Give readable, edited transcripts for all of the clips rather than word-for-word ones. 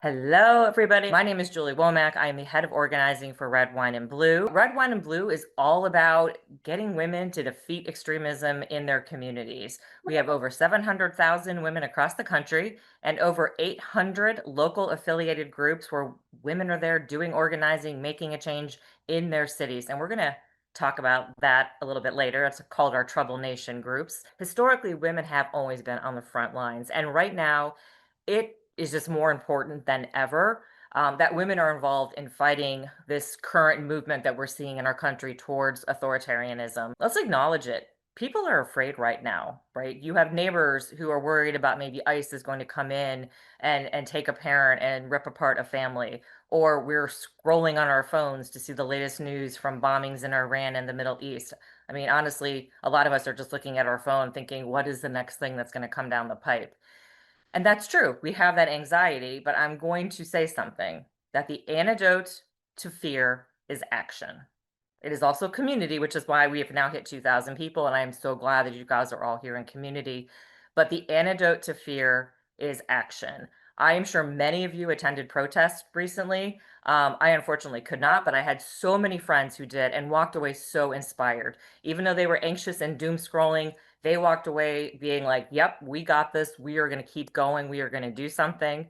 Hello, everybody. My name is Julie Womack. I am the head of organizing for Red, Wine, and Blue. Red, Wine, and Blue is all about getting women to defeat extremism in their communities. We have over 700,000 women across the country and over 800 local affiliated groups where women are there doing organizing, making a change in their cities. And we're going to talk about that a little bit later. It's called our Trouble Nation groups. Historically, women have always been on the front lines. And right now, it is just more important than ever that women are involved in fighting this current movement that we're seeing in our country towards authoritarianism. Let's acknowledge it. People are afraid right now, right? You have neighbors who are worried about maybe ICE is going to come in and take a parent and rip apart a family, or we're scrolling on our phones to see the latest news from bombings in Iran and the Middle East. I mean, honestly, a lot of us are just looking at our phone thinking, what is the next thing that's going to come down the pipe? And that's true. We have that anxiety, but I'm going to say something that the antidote to fear is action. It is also community, which is why we have now hit 2,000 people. And I am so glad that you guys are all here in community. But the antidote to fear is action. I am sure many of you attended protests recently. I unfortunately could not, but I had so many friends who did and walked away so inspired. Even though they were anxious and doom scrolling, they walked away being like, yep, we got this. We are going to keep going. We are going to do something.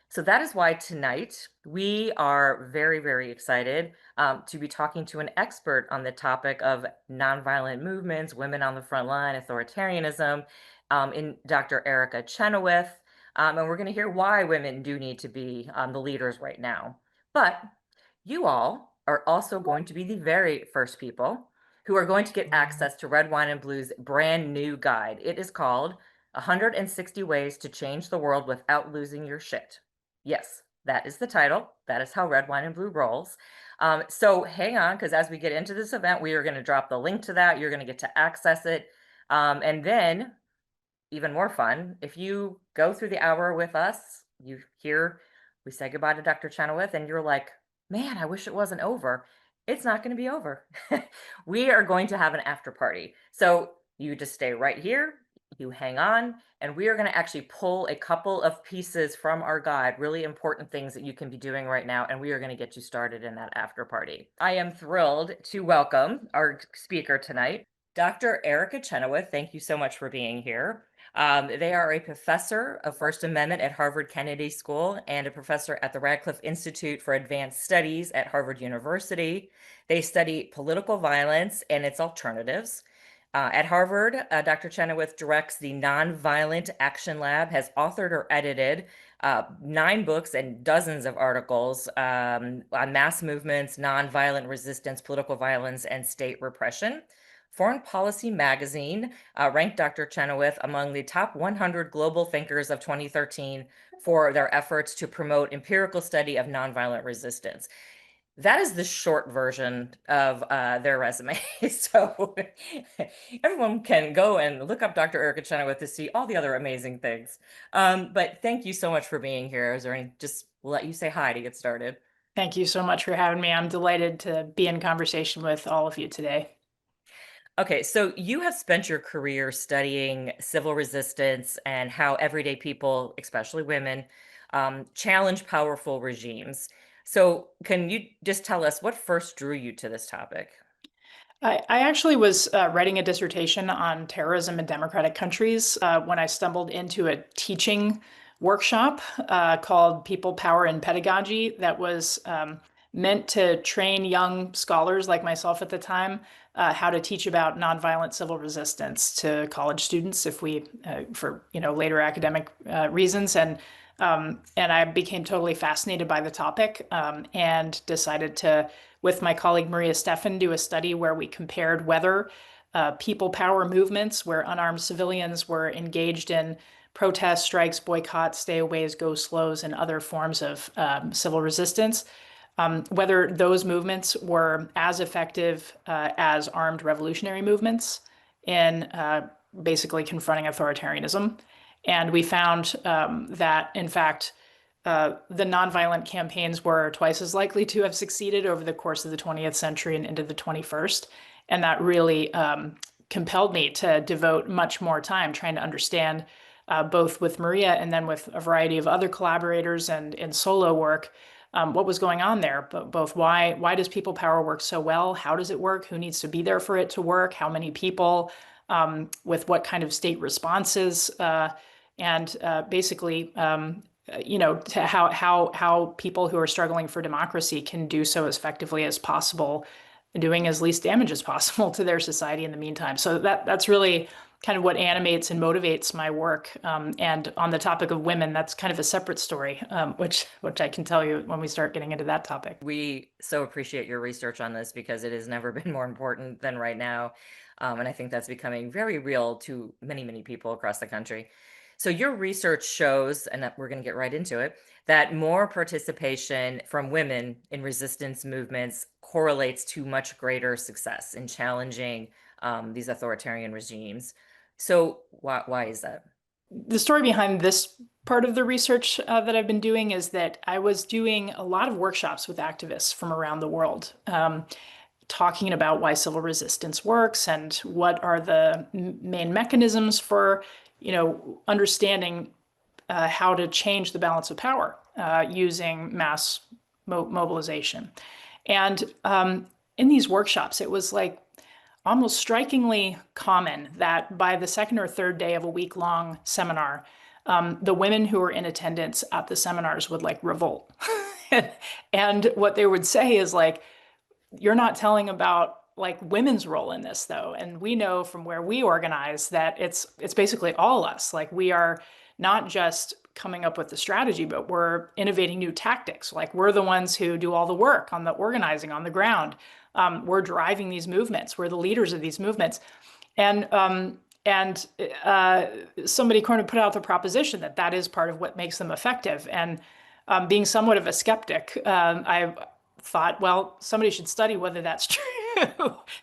So that is why tonight we are very, very excited to be talking to an expert on the topic of nonviolent movements, women on the front line, authoritarianism, in Dr. Erica Chenoweth. And we're going to hear why women do need to be the leaders right now. But you all are also going to be the very first people who are going to get access to Red, Wine, and Blue's brand new guide. It is called 160 Ways to Change the World Without Losing Your Shit. Yes, that is the title. That is how Red, Wine, and Blue rolls. So hang on, because as we get into this event, we are going to drop the link to that. You're going to get to access it. And then, even more fun, if you go through the hour with us, you hear we say goodbye to Dr. Chenoweth, and you're like, man, I wish it wasn't over. It's not going to be over. We are going to have an after party. So you just stay right here, you hang on, and we are going to actually pull a couple of pieces from our guide, really important things that you can be doing right now, and we are going to get you started in that after party. I am thrilled to welcome our speaker tonight, Dr. Erica Chenoweth. Thank you so much for being here. They are a professor of First Amendment at Harvard Kennedy School and a professor at the Radcliffe Institute for Advanced Studies at Harvard University. They study political violence and its alternatives. At Harvard, Dr. Chenoweth directs the Nonviolent Action Lab, has authored or edited 9 books and dozens of articles on mass movements, nonviolent resistance, political violence, and state repression. Foreign Policy magazine ranked Dr. Chenoweth among the top 100 global thinkers of 2013 for their efforts to promote empirical study of nonviolent resistance. That is the short version of their resume. So everyone can go and look up Dr. Erica Chenoweth to see all the other amazing things. But thank you so much for being here. Is there any, just let you say hi to get started. Thank you so much for having me. I'm delighted to be in conversation with all of you today. Okay, so you have spent your career studying civil resistance and how everyday people, especially women, challenge powerful regimes. So, can you just tell us what first drew you to this topic? I actually was writing a dissertation on terrorism in democratic countries when I stumbled into a teaching workshop called People, Power, and Pedagogy that was meant to train young scholars like myself at the time how to teach about nonviolent civil resistance to college students if we for later academic reasons and I became totally fascinated by the topic and decided to, with my colleague Maria Steffen, do a study where we compared whether people power movements where unarmed civilians were engaged in protests, strikes, boycotts, stay-aways, go-slows, and other forms of civil resistance, whether those movements were as effective as armed revolutionary movements in basically confronting authoritarianism. And we found that, in fact, the nonviolent campaigns were twice as likely to have succeeded over the course of the 20th century and into the 21st. And that really compelled me to devote much more time trying to understand both with Maria and then with a variety of other collaborators and in solo work, what was going on there. But both why does people power work so well? How does it work? Who needs to be there for it to work? How many people? With what kind of state responses? And basically, to how people who are struggling for democracy can do so as effectively as possible, doing as least damage as possible to their society in the meantime. So that's really kind of what animates and motivates my work. And on the topic of women, that's kind of a separate story, which I can tell you when we start getting into that topic. We so appreciate your research on this because it has never been more important than right now. And I think that's becoming very real to many, many people across the country. So your research shows, and we're going to get right into it, that more participation from women in resistance movements correlates to much greater success in challenging these authoritarian regimes. So why is that? The story behind this part of the research that I've been doing is that I was doing a lot of workshops with activists from around the world, talking about why civil resistance works and what are the main mechanisms for, understanding how to change the balance of power using mass mobilization. And in these workshops, it was like almost strikingly common that by the second or third day of a week-long seminar, the women who were in attendance at the seminars would like revolt. And what they would say is like, you're not telling about like women's role in this though. And we know from where we organize that it's basically all us. Like we are not just coming up with the strategy, but we're innovating new tactics. Like we're the ones who do all the work on the organizing on the ground. We're driving these movements. We're the leaders of these movements. And somebody kind of put out the proposition that that is part of what makes them effective. And being somewhat of a skeptic, I thought, well, somebody should study whether that's true.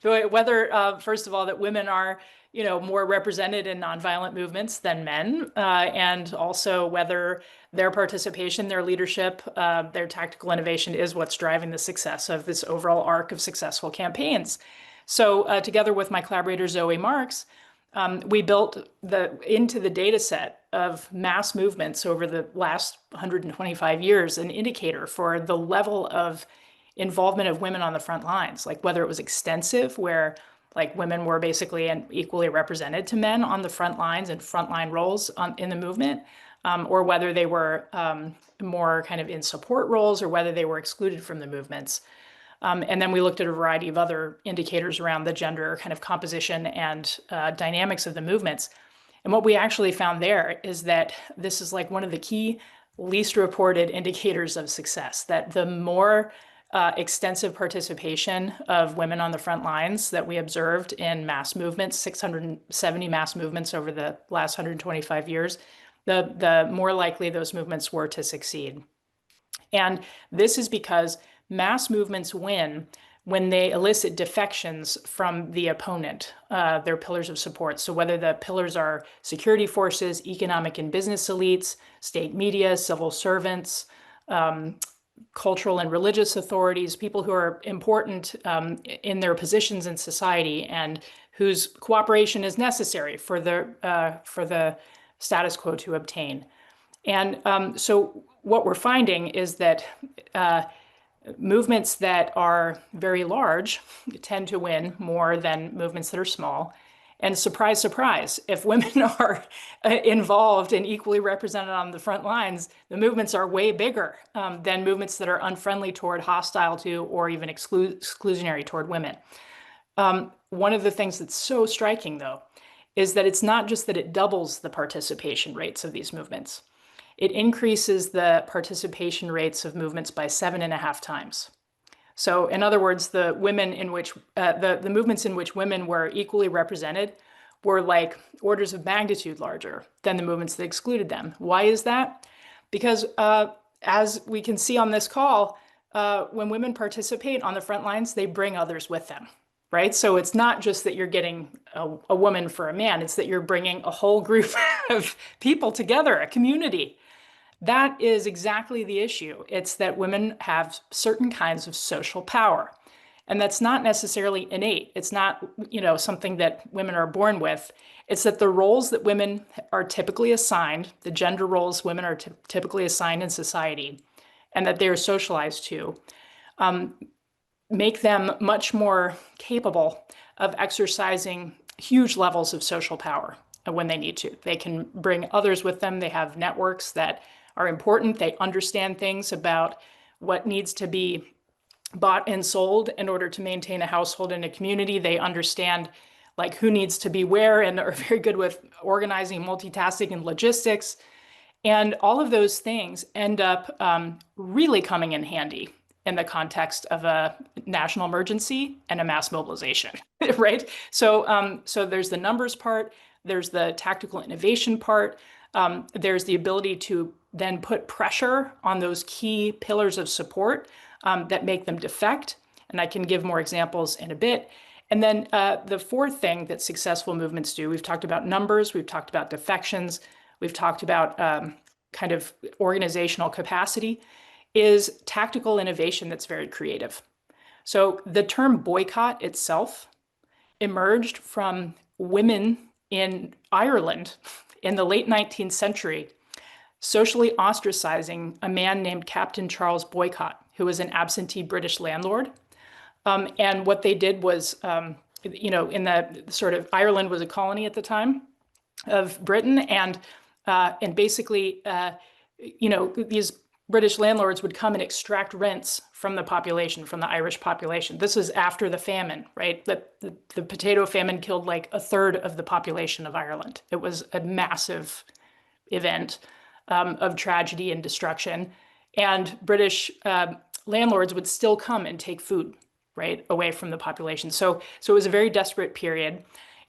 Whether, first of all, that women are, more represented in nonviolent movements than men, and also whether their participation, their leadership, their tactical innovation is what's driving the success of this overall arc of successful campaigns. So together with my collaborator, Zoe Marks, we built into the data set of mass movements over the last 125 years, an indicator for the level of involvement of women on the front lines, like whether it was extensive, where like women were basically and equally represented to men on the front lines and frontline roles in the movement, or whether they were more kind of in support roles or whether they were excluded from the movements. And then we looked at a variety of other indicators around the gender kind of composition and dynamics of the movements. And what we actually found there is that this is like one of the key least reported indicators of success, that the more extensive participation of women on the front lines that we observed in mass movements, 670 mass movements over the last 125 years, the more likely those movements were to succeed. And this is because mass movements win when they elicit defections from the opponent, their pillars of support. So whether the pillars are security forces, economic and business elites, state media, civil servants, cultural and religious authorities, people who are important in their positions in society and whose cooperation is necessary for the status quo to obtain. And so what we're finding is that movements that are very large tend to win more than movements that are small. And surprise, surprise, if women are involved and equally represented on the front lines, the movements are way bigger than movements that are unfriendly toward, hostile to, or even exclusionary toward women. One of the things that's so striking, though, is that it's not just that it doubles the participation rates of these movements. It increases the participation rates of movements by 7.5 times. So in other words, the women in which the movements in which women were equally represented were like orders of magnitude larger than the movements that excluded them. Why is that? Because as we can see on this call, when women participate on the front lines, they bring others with them, right? So it's not just that you're getting a woman for a man, it's that you're bringing a whole group of people together, a community. That is exactly the issue. It's that women have certain kinds of social power. And that's not necessarily innate. It's not, something that women are born with. It's that the roles that women are typically assigned, the gender roles women are typically assigned in society, and that they are socialized to, um, make them much more capable of exercising huge levels of social power when they need to. They can bring others with them. They have networks that are important. They understand things about what needs to be bought and sold in order to maintain a household and a community. They understand like who needs to be where and are very good with organizing, multitasking, and logistics. And all of those things end up really coming in handy in the context of a national emergency and a mass mobilization, right? So there's the numbers part, there's the tactical innovation part, there's the ability to then put pressure on those key pillars of support that make them defect. And I can give more examples in a bit. And then the fourth thing that successful movements do, we've talked about numbers, we've talked about defections, we've talked about kind of organizational capacity, is tactical innovation that's very creative. So the term boycott itself emerged from women in Ireland in the late 19th century, socially ostracizing a man named Captain Charles Boycott, who was an absentee British landlord. And what they did was, in the sort of Ireland was a colony at the time of Britain, and basically, these British landlords would come and extract rents from the population, from the Irish population. This was after the famine, right? The potato famine killed like a third of the population of Ireland. It was a massive event of tragedy and destruction. And British landlords would still come and take food, right, away from the population. So it was a very desperate period.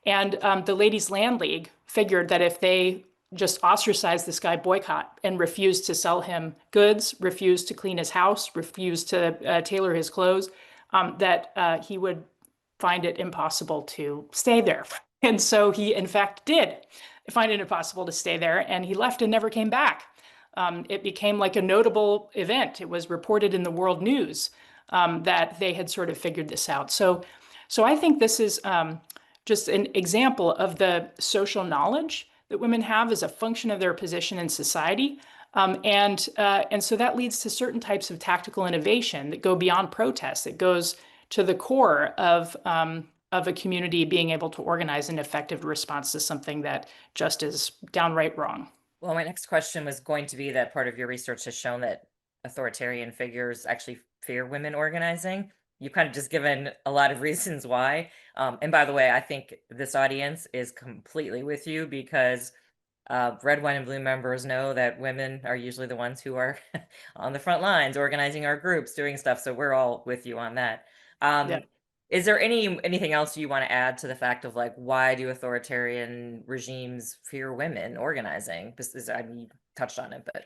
And the Ladies' Land League figured that if they just ostracized this guy Boycott and refused to sell him goods, refused to clean his house, refused to tailor his clothes, that he would find it impossible to stay there. And so he, in fact, did find it impossible to stay there, and he left and never came back. It became like a notable event. It was reported in the world news that they had sort of figured this out. So I think this is just an example of the social knowledge that women have as a function of their position in society. And so that leads to certain types of tactical innovation that go beyond protest, that goes to the core of a community being able to organize an effective response to something that just is downright wrong. Well, my next question was going to be that part of your research has shown that authoritarian figures actually fear women organizing. You've kind of just given a lot of reasons why. And by the way, I think this audience is completely with you because red, white, and blue members know that women are usually the ones who are on the front lines, organizing our groups, doing stuff. So we're all with you on that. Yeah. Is there anything else you want to add to the fact of like why do authoritarian regimes fear women organizing? I mean, you touched on it, but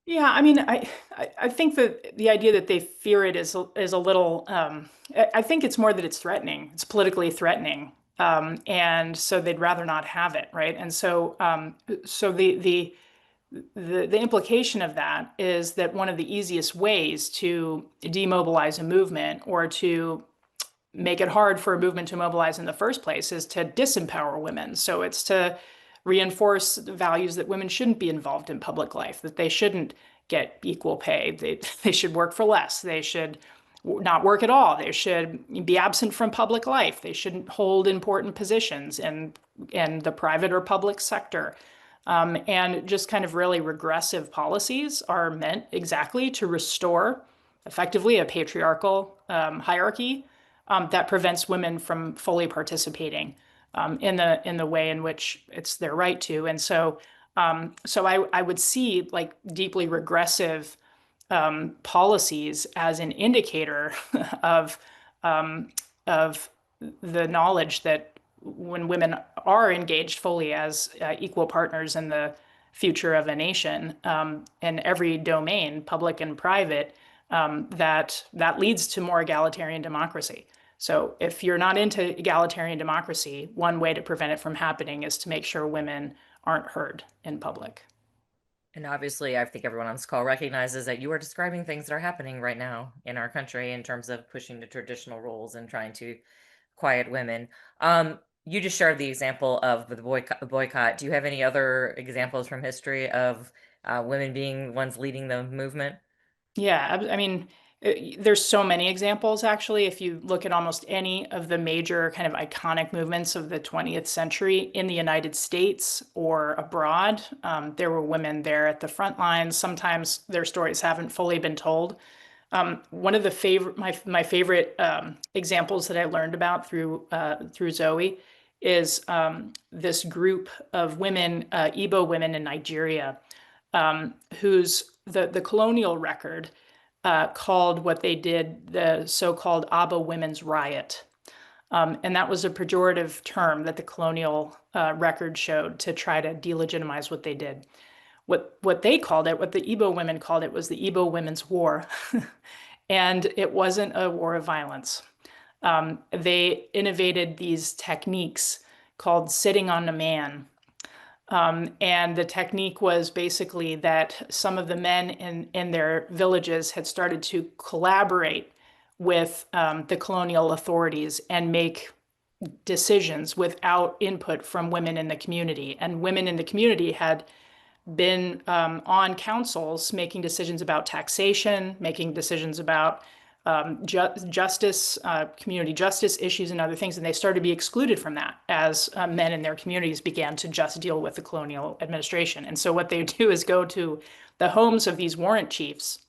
Yeah, I mean, I think that the idea that they fear it is a little. I think it's more that it's threatening. It's politically threatening, and so they'd rather not have it, right? And so the implication of that is that one of the easiest ways to demobilize a movement or to make it hard for a movement to mobilize in the first place is to disempower women. So it's to reinforce the values that women shouldn't be involved in public life, that they shouldn't get equal pay, they should work for less, they should not work at all, they should be absent from public life, they shouldn't hold important positions in the private or public sector. And just kind of really regressive policies are meant exactly to restore effectively a patriarchal hierarchy that prevents women from fully participating in the way in which it's their right to. And so I would see like deeply regressive policies as an indicator of of the knowledge that when women are engaged fully as equal partners in the future of a nation in every domain, public and private, that leads to more egalitarian democracy. So if you're not into egalitarian democracy, one way to prevent it from happening is to make sure women aren't heard in public. And obviously, I think everyone on this call recognizes that you are describing things that are happening right now in our country in terms of pushing the traditional roles and trying to quiet women. You just shared the example of the boycott. Do you have any other examples from history of women being ones leading the movement? Yeah, I mean, there's so many examples actually. If you look at almost any of the major kind of iconic movements of the 20th century in the United States or abroad, there were women there at the front lines. Sometimes their stories haven't fully been told. One of the my favorite examples that I learned about through Zoe is this group of women, Igbo women in Nigeria, whose the colonial record called what they did the so-called Aba Women's Riot. And that was a pejorative term that the colonial record showed to try to delegitimize what they did. What they called it, what the Igbo women called it, was the Igbo Women's War. And it wasn't a war of violence. They innovated these techniques called sitting on a man. And the technique was basically that some of the men in their villages had started to collaborate with the colonial authorities and make decisions without input from women in the community. And women in the community had been on councils making decisions about taxation, making decisions about justice, community justice issues, and other things. And they started to be excluded from that as men in their communities began to just deal with the colonial administration. And so what they do is go to the homes of these warrant chiefs,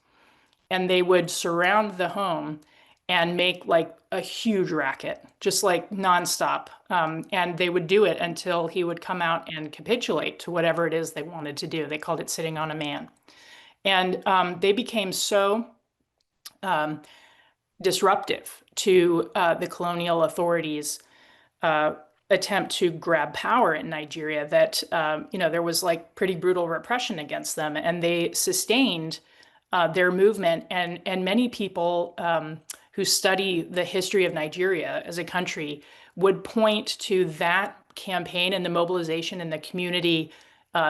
and they would surround the home and make like a huge racket, just like nonstop. And they would do it until he would come out and capitulate to whatever it is they wanted to do. They called it sitting on a man. And they became so um, disruptive to the colonial authorities' attempt to grab power in Nigeria that there was like pretty brutal repression against them, and they sustained their movement. And many people who study the history of Nigeria as a country would point to that campaign and the mobilization and the community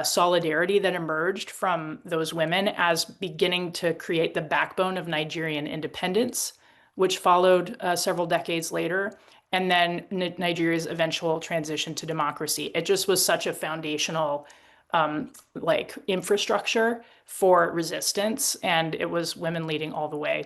solidarity that emerged from those women as beginning to create the backbone of Nigerian independence, which followed several decades later, and then Nigeria's eventual transition to democracy. It just was such a foundational like infrastructure for resistance, and it was women leading all the way.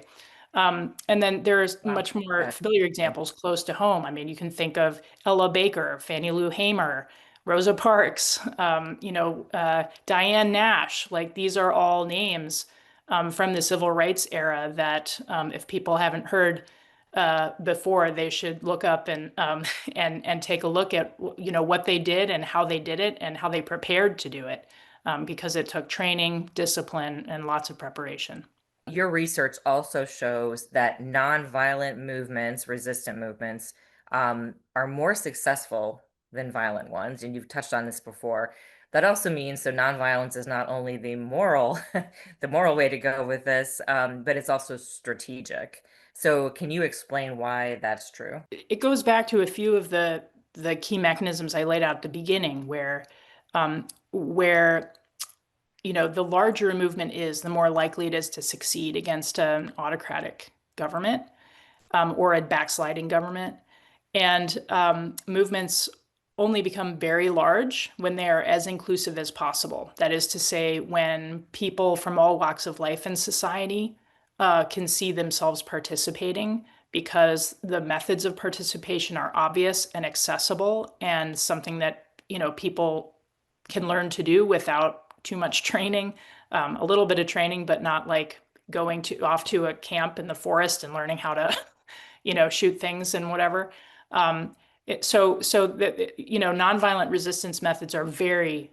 And then there's Wow. much more That's familiar examples close to home. I mean, you can think of Ella Baker, Fannie Lou Hamer, Rosa Parks, Diane Nash. Like these are all names from the civil rights era that if people haven't heard before, they should look up and and take a look at what they did and how they did it and how they prepared to do it, because it took training, discipline, and lots of preparation. your research also shows that nonviolent movements, resistant movements, are more successful than violent ones, and you've touched on this before. That also means so nonviolence is not only the moral, the moral way to go with this, but it's also strategic. So, can you explain why that's true? It goes back to a few of the key mechanisms I laid out at the beginning, where the larger a movement is, the more likely it is to succeed against an autocratic government or a backsliding government. And movements only become very large when they are as inclusive as possible. That is to say, when people from all walks of life in society can see themselves participating because the methods of participation are obvious and accessible and something that people can learn to do without too much training, a little bit of training, but not like going off to a camp in the forest and learning how to, shoot things and whatever. So that nonviolent resistance methods are very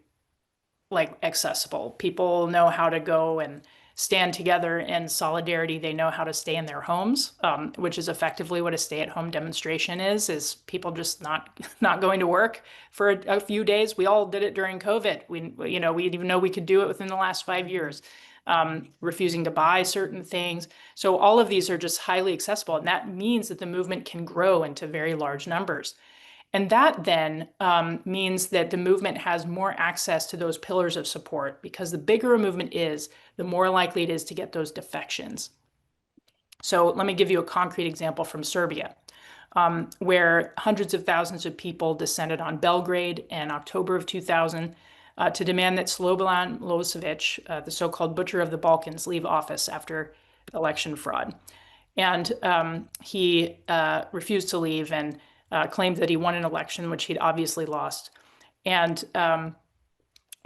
like accessible. People know how to go and stand together in solidarity. They know how to stay in their homes, which is effectively what a stay-at-home demonstration is people just not going to work for a few days. We all did it during COVID. We didn't even know we could do it within the last 5 years. Refusing to buy certain things. So all of these are just highly accessible, and that means that the movement can grow into very large numbers. And that then means that the movement has more access to those pillars of support, because the bigger a movement is, the more likely it is to get those defections. So let me give you a concrete example from Serbia, where hundreds of thousands of people descended on Belgrade in October of 2000 to demand that Slobodan Milosevic, the so-called Butcher of the Balkans, leave office after election fraud. And he refused to leave and claimed that he won an election, which he'd obviously lost. And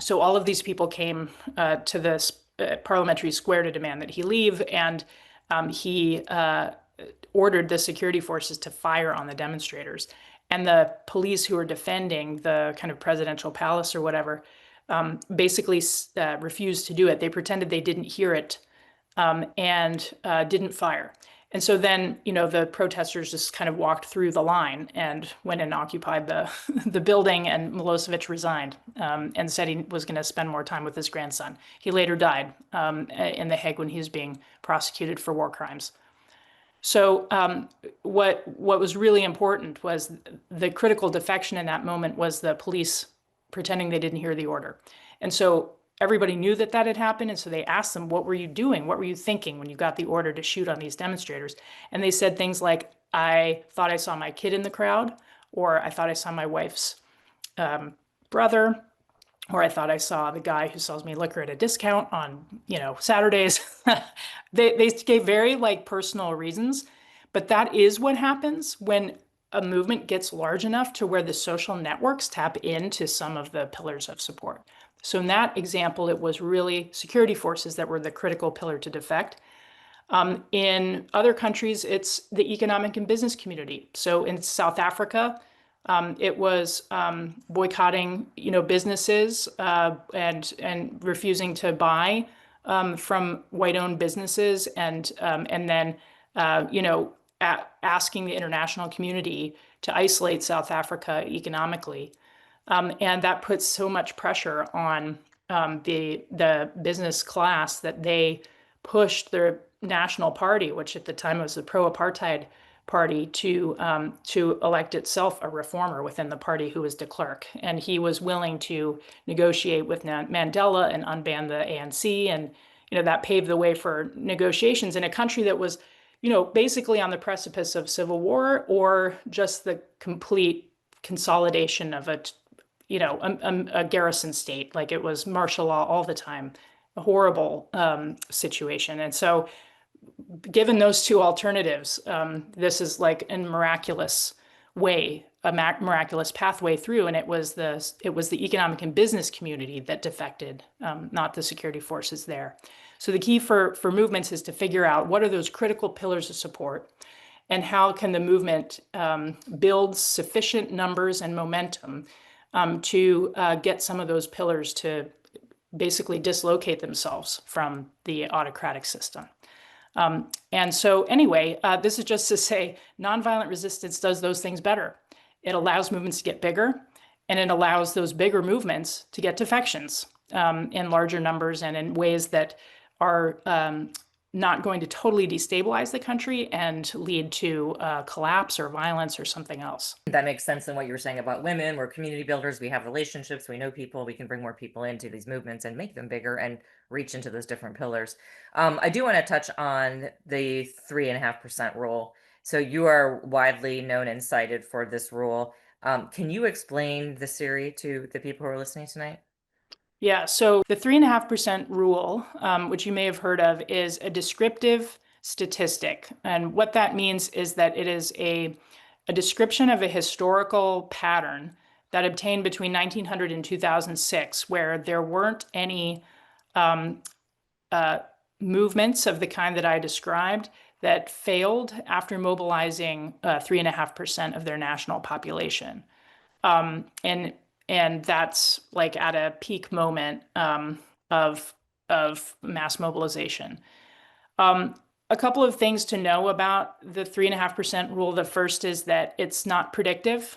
so all of these people came to this parliamentary square to demand that he leave, and he ordered the security forces to fire on the demonstrators. And the police who were defending the kind of presidential palace or whatever basically refused to do it. They pretended they didn't hear it and didn't fire. And so then, the protesters just kind of walked through the line and went and occupied the the building, and Milosevic resigned and said he was going to spend more time with his grandson. He later died in The Hague when he was being prosecuted for war crimes. So what was really important was the critical defection in that moment was the police pretending they didn't hear the order. And so everybody knew that that had happened. And so they asked them, what were you doing? What were you thinking when you got the order to shoot on these demonstrators? And they said things like, I thought I saw my kid in the crowd, or I thought I saw my wife's brother, or I thought I saw the guy who sells me liquor at a discount on, Saturdays. They gave very personal reasons, but that is what happens when a movement gets large enough to where the social networks tap into some of the pillars of support. So in that example, it was really security forces that were the critical pillar to defect. In other countries, it's the economic and business community. So in South Africa, it was boycotting, businesses and refusing to buy from white-owned businesses, and then asking the international community to isolate South Africa economically. And that puts so much pressure on the business class that they pushed their national party, which at the time was the pro-apartheid party, to elect itself a reformer within the party who was de Klerk. And he was willing to negotiate with Mandela and unban the ANC. And, that paved the way for negotiations in a country that was, basically on the precipice of civil war, or just the complete consolidation of a garrison state. Like, it was martial law all the time, a horrible situation. And so given those two alternatives, this is like a miraculous way, a miraculous pathway through. And it was the economic and business community that defected, not the security forces there. So the key for movements is to figure out what are those critical pillars of support, and how can the movement build sufficient numbers and momentum to get some of those pillars to basically dislocate themselves from the autocratic system. And so anyway, this is just to say nonviolent resistance does those things better. It allows movements to get bigger, and it allows those bigger movements to get defections in larger numbers and in ways that are not going to totally destabilize the country and lead to collapse or violence or something else. That makes sense in what you were saying about women. We're community builders. We have relationships. We know people. We can bring more people into these movements and make them bigger and reach into those different pillars. I do want to touch on the 3.5% rule. So you are widely known and cited for this rule. Can you explain this theory to the people who are listening tonight? Yeah, so the 3.5% rule, which you may have heard of, is a descriptive statistic. And what that means is that it is a description of a historical pattern that obtained between 1900 and 2006, where there weren't any movements of the kind that I described that failed after mobilizing 3.5% of their national population. And that's like at a peak moment of mass mobilization. A couple of things to know about the 3.5% rule. The first is that it's not predictive.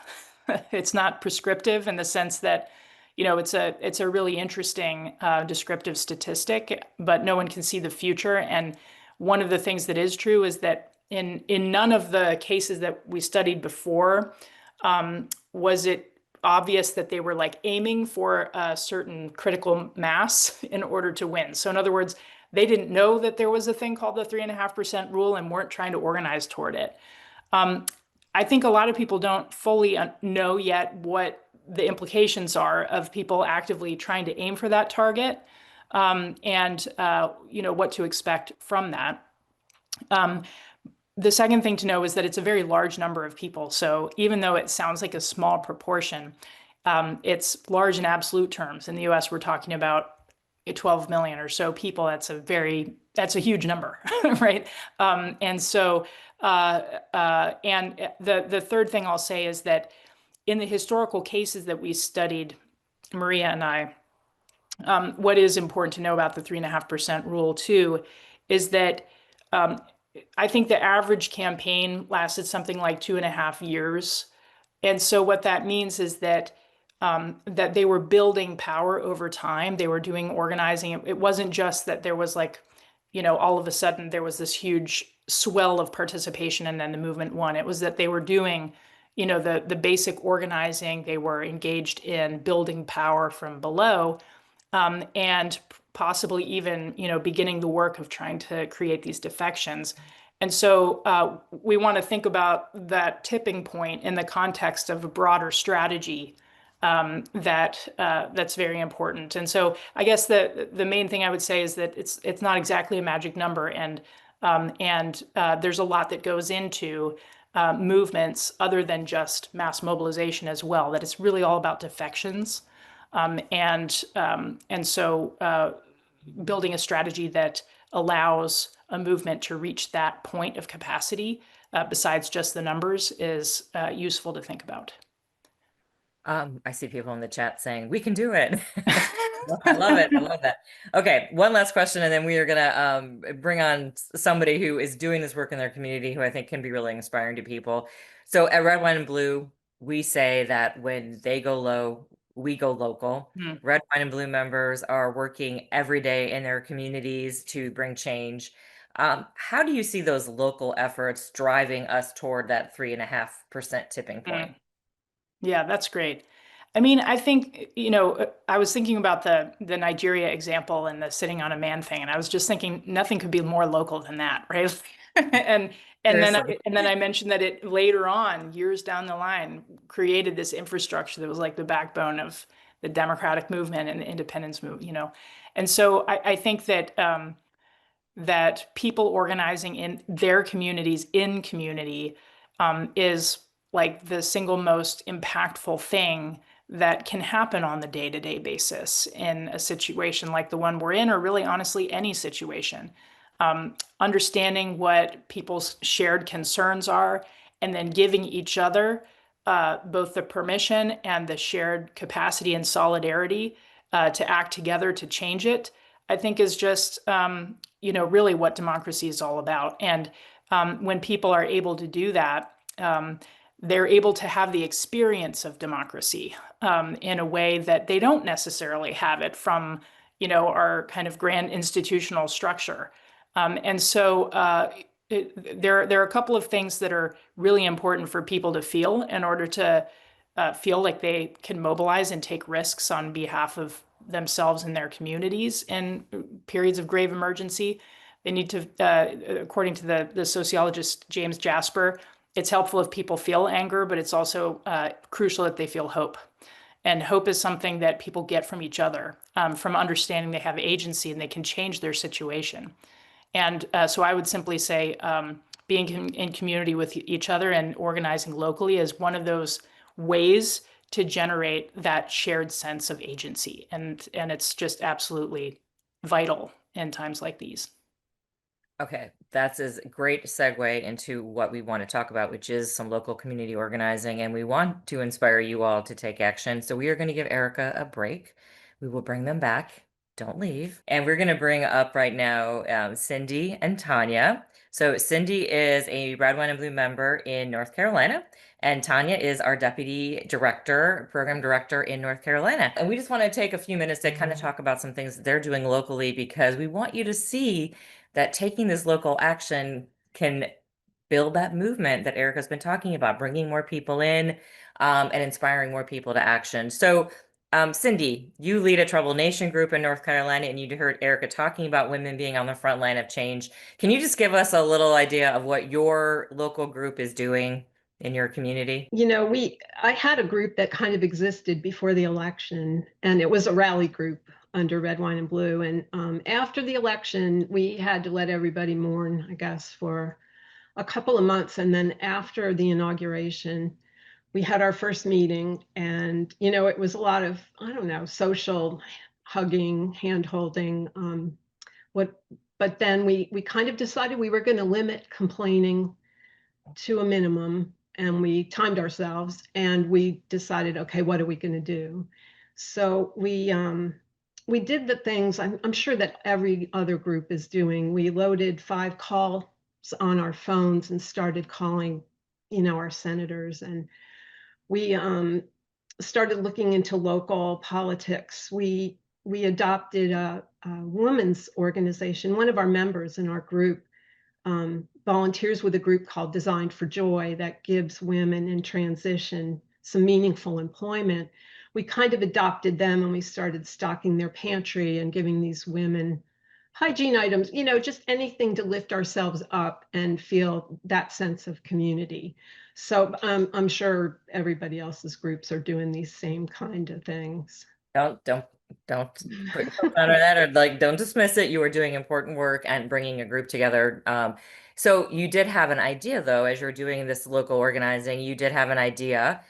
It's not prescriptive in the sense that, it's a really interesting descriptive statistic, but no one can see the future. And one of the things that is true is that in none of the cases that we studied before Was it obvious that they were like aiming for a certain critical mass in order to win? So in other words, they didn't know that there was a thing called the 3.5% rule and weren't trying to organize toward it. Um, I think a lot of people don't fully know yet what the implications are of people actively trying to aim for that target, and what to expect from that. Um, the second thing to know is that it's a very large number of people. So even though it sounds like a small proportion, it's large in absolute terms. In the US, we're talking about 12 million or so people. That's a huge number, right? And so, and the third thing I'll say is that in the historical cases that we studied, Maria and I, what is important to know about the 3.5% rule too is that I think the average campaign lasted something like 2.5 years. And so what that means is that that they were building power over time. They were doing organizing. It wasn't just that there was like, all of a sudden there was this huge swell of participation and then the movement won. It was that they were doing, the basic organizing. They were engaged in building power from below, and possibly even, beginning the work of trying to create these defections. And so we want to think about that tipping point in the context of a broader strategy, that's very important. And so I guess the main thing I would say is that it's not exactly a magic number, and there's a lot that goes into movements other than just mass mobilization as well. That it's really all about defections, and so building a strategy that allows a movement to reach that point of capacity, besides just the numbers, is useful to think about. I see people in the chat saying we can do it. I love it. I love that. Okay, one last question, and then we are gonna bring on somebody who is doing this work in their community who I think can be really inspiring to people. So at Red, Wine, and Blue, we say that when they go low, we go local. Hmm. Red, Wine, and Blue members are working every day in their communities to bring change. How do you see those local efforts driving us toward that 3.5% tipping point? Yeah, that's great. I mean, I think, I was thinking about the Nigeria example and the sitting on a man thing, and I was just thinking nothing could be more local than that, right? And Seriously. and then I mentioned that it later on, years down the line, created this infrastructure that was like the backbone of the democratic movement and the independence movement. And so I think that that people organizing in their communities in community is like the single most impactful thing that can happen on the day-to-day basis in a situation like the one we're in, or really honestly any situation. Understanding what people's shared concerns are and then giving each other both the permission and the shared capacity and solidarity to act together to change it, I think is just really what democracy is all about. And when people are able to do that, they're able to have the experience of democracy in a way that they don't necessarily have it from, our kind of grand institutional structure. And so there are a couple of things that are really important for people to feel in order to feel like they can mobilize and take risks on behalf of themselves and their communities in periods of grave emergency. They need to, according to the sociologist James Jasper, it's helpful if people feel anger, but it's also crucial that they feel hope. And hope is something that people get from each other, from understanding they have agency and they can change their situation. And so I would simply say being in community with each other and organizing locally is one of those ways to generate that shared sense of agency. And it's just absolutely vital in times like these. Okay, that's a great segue into what we want to talk about, which is some local community organizing, and we want to inspire you all to take action. So we are going to give Erica a break. We will bring them back. Don't leave. And we're going to bring up right now Cindy and Tanya. So Cindy is a Red, Wine, and Blue member in North Carolina, and Tanya is our deputy director, program director in North Carolina. And we just want to take a few minutes to kind of talk about some things that they're doing locally because we want you to see that taking this local action can build that movement that Erica's been talking about, bringing more people in, and inspiring more people to action. So, Cindy, you lead a Troubled Nation group in North Carolina, and you heard Erica talking about women being on the front line of change. Can you just give us a little idea of what your local group is doing in your community? I had a group that kind of existed before the election, and it was a rally group under Red, Wine, and Blue. And after the election, we had to let everybody mourn, I guess, for a couple of months. And then after the inauguration, we had our first meeting, and it was a lot of, I don't know, social hugging, hand holding. But then we kind of decided we were going to limit complaining to a minimum, and we timed ourselves, and we decided, okay, what are we going to do? So we did the things I'm sure that every other group is doing. We loaded 5 calls on our phones and started calling, our senators, and we started looking into local politics. We adopted a women's organization. One of our members in our group volunteers with a group called Designed for Joy that gives women in transition some meaningful employment. We kind of adopted them, and we started stocking their pantry and giving these women hygiene items, just anything to lift ourselves up and feel that sense of community. So I'm sure everybody else's groups are doing these same kind of things. Don't put yourself under that, or like don't dismiss it. You are doing important work and bringing a group together. So you did have an idea though, as you're doing this local organizing, you did have an idea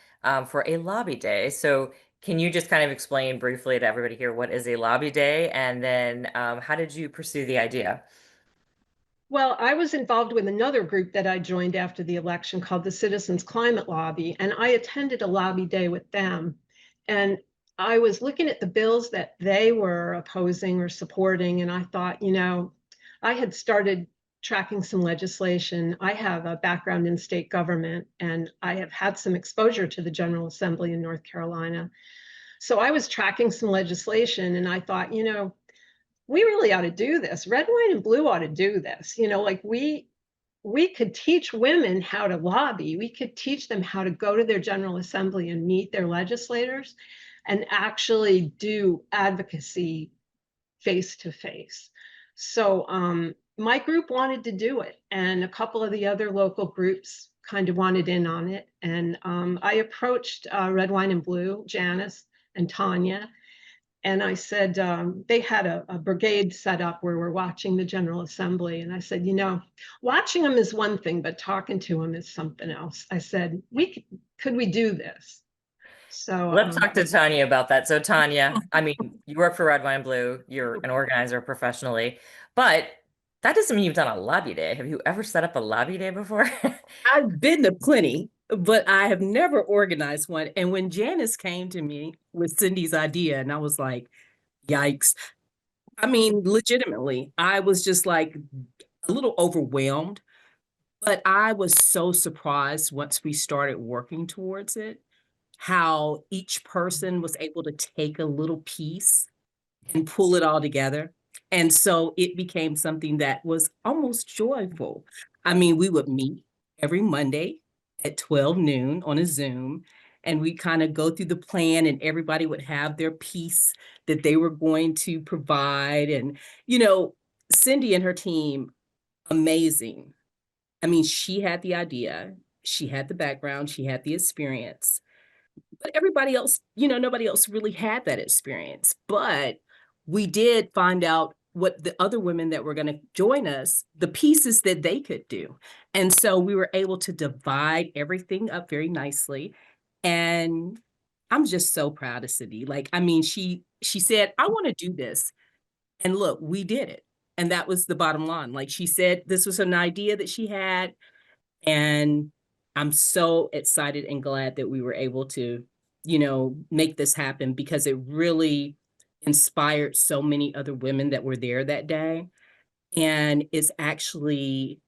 for a lobby day. So can you just kind of explain briefly to everybody here what is a lobby day, and then how did you pursue the idea? Well, I was involved with another group that I joined after the election called the Citizens Climate Lobby, and I attended a lobby day with them. And I was looking at the bills that they were opposing or supporting, and I thought, I had started tracking some legislation. I have a background in state government, and I have had some exposure to the General Assembly in North Carolina. So I was tracking some legislation, and I thought, we really ought to do this. Red, White, and Blue ought to do this. Like we could teach women how to lobby. We could teach them how to go to their General Assembly and meet their legislators and actually do advocacy face to face. So my group wanted to do it, and a couple of the other local groups kind of wanted in on it. And I approached Red, Wine, and Blue, Janice and Tanya, and I said, they had a brigade set up where we're watching the General Assembly. And I said, watching them is one thing, but talking to them is something else. I said, could we do this? So Let's talk to Tanya about that. So Tanya, I mean, you work for Red, Wine, Blue, you're an organizer professionally, but that doesn't mean you've done a lobby day. Have you ever set up a lobby day before? I've been to plenty, but I have never organized one. And when Janice came to me with Cindy's idea, and I was like, yikes. I mean, legitimately, I was just like a little overwhelmed, but I was so surprised once we started working towards it, how each person was able to take a little piece and pull it all together. And so it became something that was almost joyful. I mean, we would meet every Monday at 12 noon on a Zoom, and we kind of go through the plan, and everybody would have their piece that they were going to provide. And, Cindy and her team, amazing. I mean, she had the idea, she had the background, she had the experience. But everybody else, nobody else really had that experience. But we did find out what the other women that were going to join us, the pieces that they could do. And so we were able to divide everything up very nicely. And I'm just so proud of Cindy. Like, I mean, she said, I want to do this. And look, we did it. And that was the bottom line. Like she said, this was an idea that she had. And I'm so excited and glad that we were able to, make this happen, because it really inspired so many other women that were there that day. And it's actually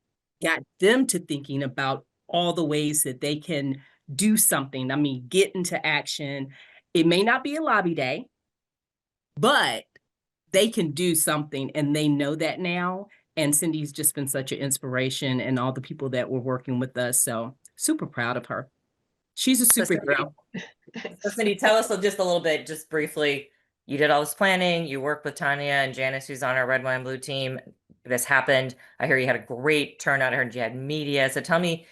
got them to thinking about all the ways that they can do something. I mean, get into action. It may not be a lobby day, but they can do something, and they know that now. And Cindy's just been such an inspiration, and all the people that were working with us. So super proud of her. She's a So superhero. Cindy, tell us just a little bit, just briefly. You did all this planning. You worked with Tanya and Janice, who's on our Red, Wine, Blue team. This happened. I hear you had a great turnout. I heard you had media. So tell me,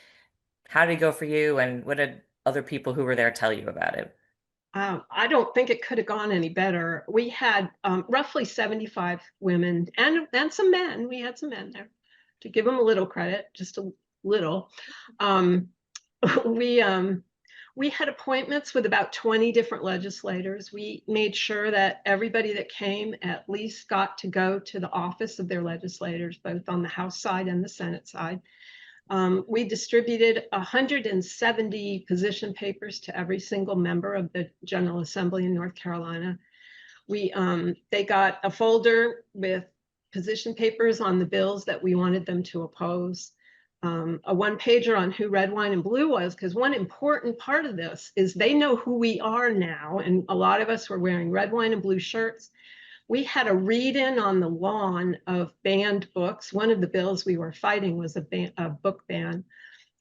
how did it go for you, and what did other people who were there tell you about it? I don't think it could have gone any better. We had roughly 75 women and some men. We had some men there, to give them a little credit, just a little. Um, we had appointments with about 20 different legislators. We made sure that everybody that came at least got to go to the office of their legislators, both on the House side and the Senate side. We distributed 170 position papers to every single member of the General Assembly in North Carolina. They got a folder with position papers on the bills that we wanted them to oppose. A one-pager on who Red, Wine, and Blue was, because one important part of this is they know who we are now, and a lot of us were wearing red, wine, and blue shirts. We had a read-in on the lawn of banned books. One of the bills we were fighting was a book ban,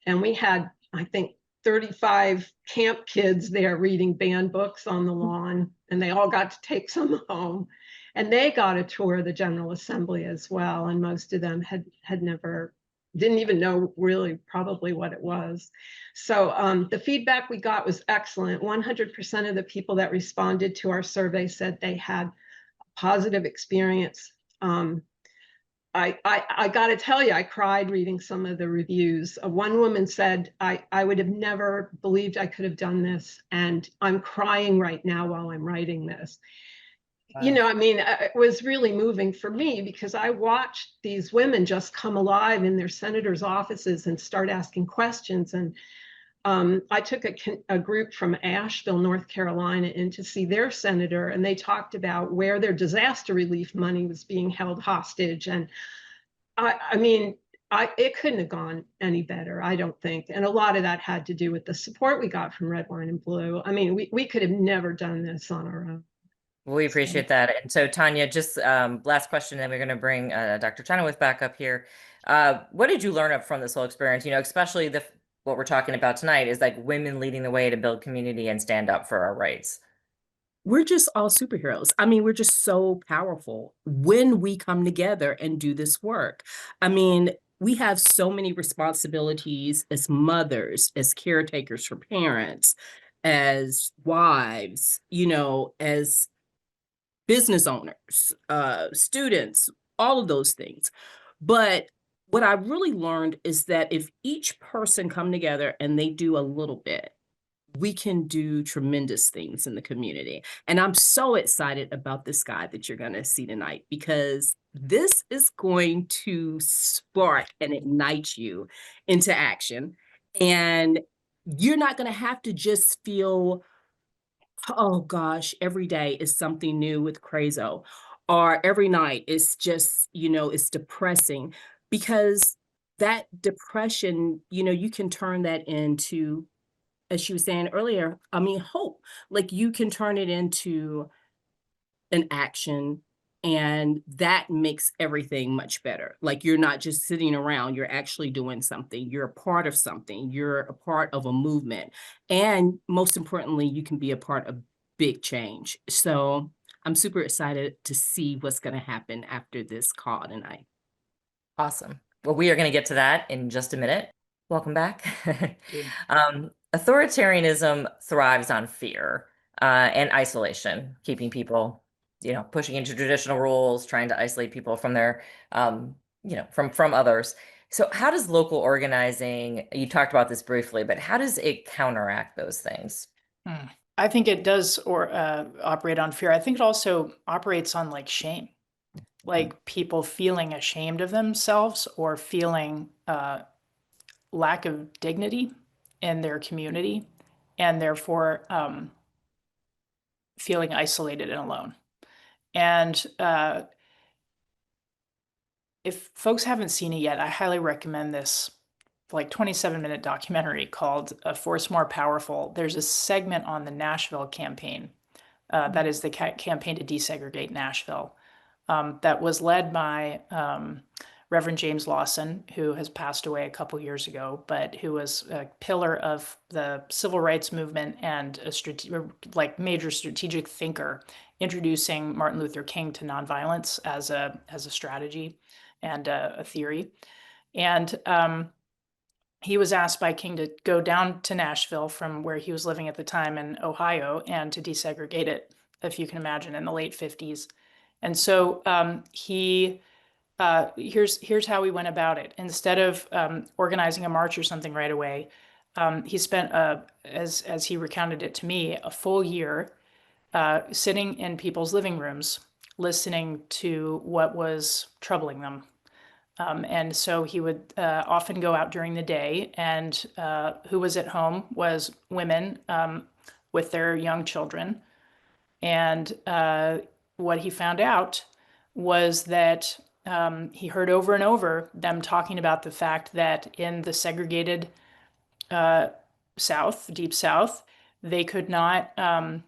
and we had, I think, 35 camp kids there reading banned books on the lawn, and they all got to take some home. And they got a tour of the General Assembly as well, and most of them had never, didn't even know really probably what it was. So the feedback we got was excellent. 100% of the people that responded to our survey said they had a positive experience. I got to tell you, I cried reading some of the reviews. One woman said, I would have never believed I could have done this, and I'm crying right now while I'm writing this. Wow. You know, I mean, it was really moving for me because I watched these women just come alive in their senators' offices and start asking questions. And I took a group from Asheville, North Carolina, in to see their senator, and they talked about where their disaster relief money was being held hostage. And I mean, it couldn't have gone any better, I don't think. And a lot of that had to do with the support we got from Red, Wine, and Blue. I mean, we could have never done this on our own. We appreciate that. And so, Tanya, just last question, then we're going to bring Dr. Chenoweth back up here. What did you learn from this whole experience? You know, especially what we're talking about tonight is like women leading the way to build community and stand up for our rights. We're just all superheroes. I mean, we're just so powerful when we come together and do this work. I mean, we have so many responsibilities as mothers, as caretakers for parents, as wives, you know, as business owners, students, all of those things. But what I really learned is that if each person come together and they do a little bit, we can do tremendous things in the community. And I'm so excited about this guide that you're going to see tonight, because this is going to spark and ignite you into action. And you're not going to have to just feel, oh gosh, every day is something new with Crazo, or every night is just, you know, it's depressing, because that depression, you know, you can turn that into, as she was saying earlier, I mean, hope. Like, you can turn it into an action, and that makes everything much better. Like, you're not just sitting around, you're actually doing something. You're a part of something. You're a part of a movement. And most importantly, you can be a part of big change. So I'm super excited to see what's going to happen after this call tonight. Awesome. Well, we are going to get to that in just a minute. Welcome back. Authoritarianism thrives on fear and isolation, keeping people, you know, pushing into traditional rules, trying to isolate people from their, you know, from others. So how does local organizing, you talked about this briefly, but how does it counteract those things? I think it does operate on fear. I think it also operates on like shame, like people feeling ashamed of themselves or feeling lack of dignity in their community, and therefore feeling isolated and alone. And if folks haven't seen it yet, I highly recommend this like 27-minute documentary called A Force More Powerful. There's a segment on the Nashville campaign, that is the campaign to desegregate Nashville, that was led by Reverend James Lawson, who has passed away a couple years ago, but who was a pillar of the civil rights movement and a major strategic thinker, introducing Martin Luther King to nonviolence as a strategy and a theory. And he was asked by King to go down to Nashville from where he was living at the time in Ohio and to desegregate it, if you can imagine, in the late 50s. And so here's how we went about it. Instead of organizing a march or something right away, he spent, as he recounted it to me, a full year sitting in people's living rooms, listening to what was troubling them. And so he would often go out during the day, and who was at home was women with their young children. And what he found out was that he heard over and over them talking about the fact that in the segregated South, Deep South, they could not find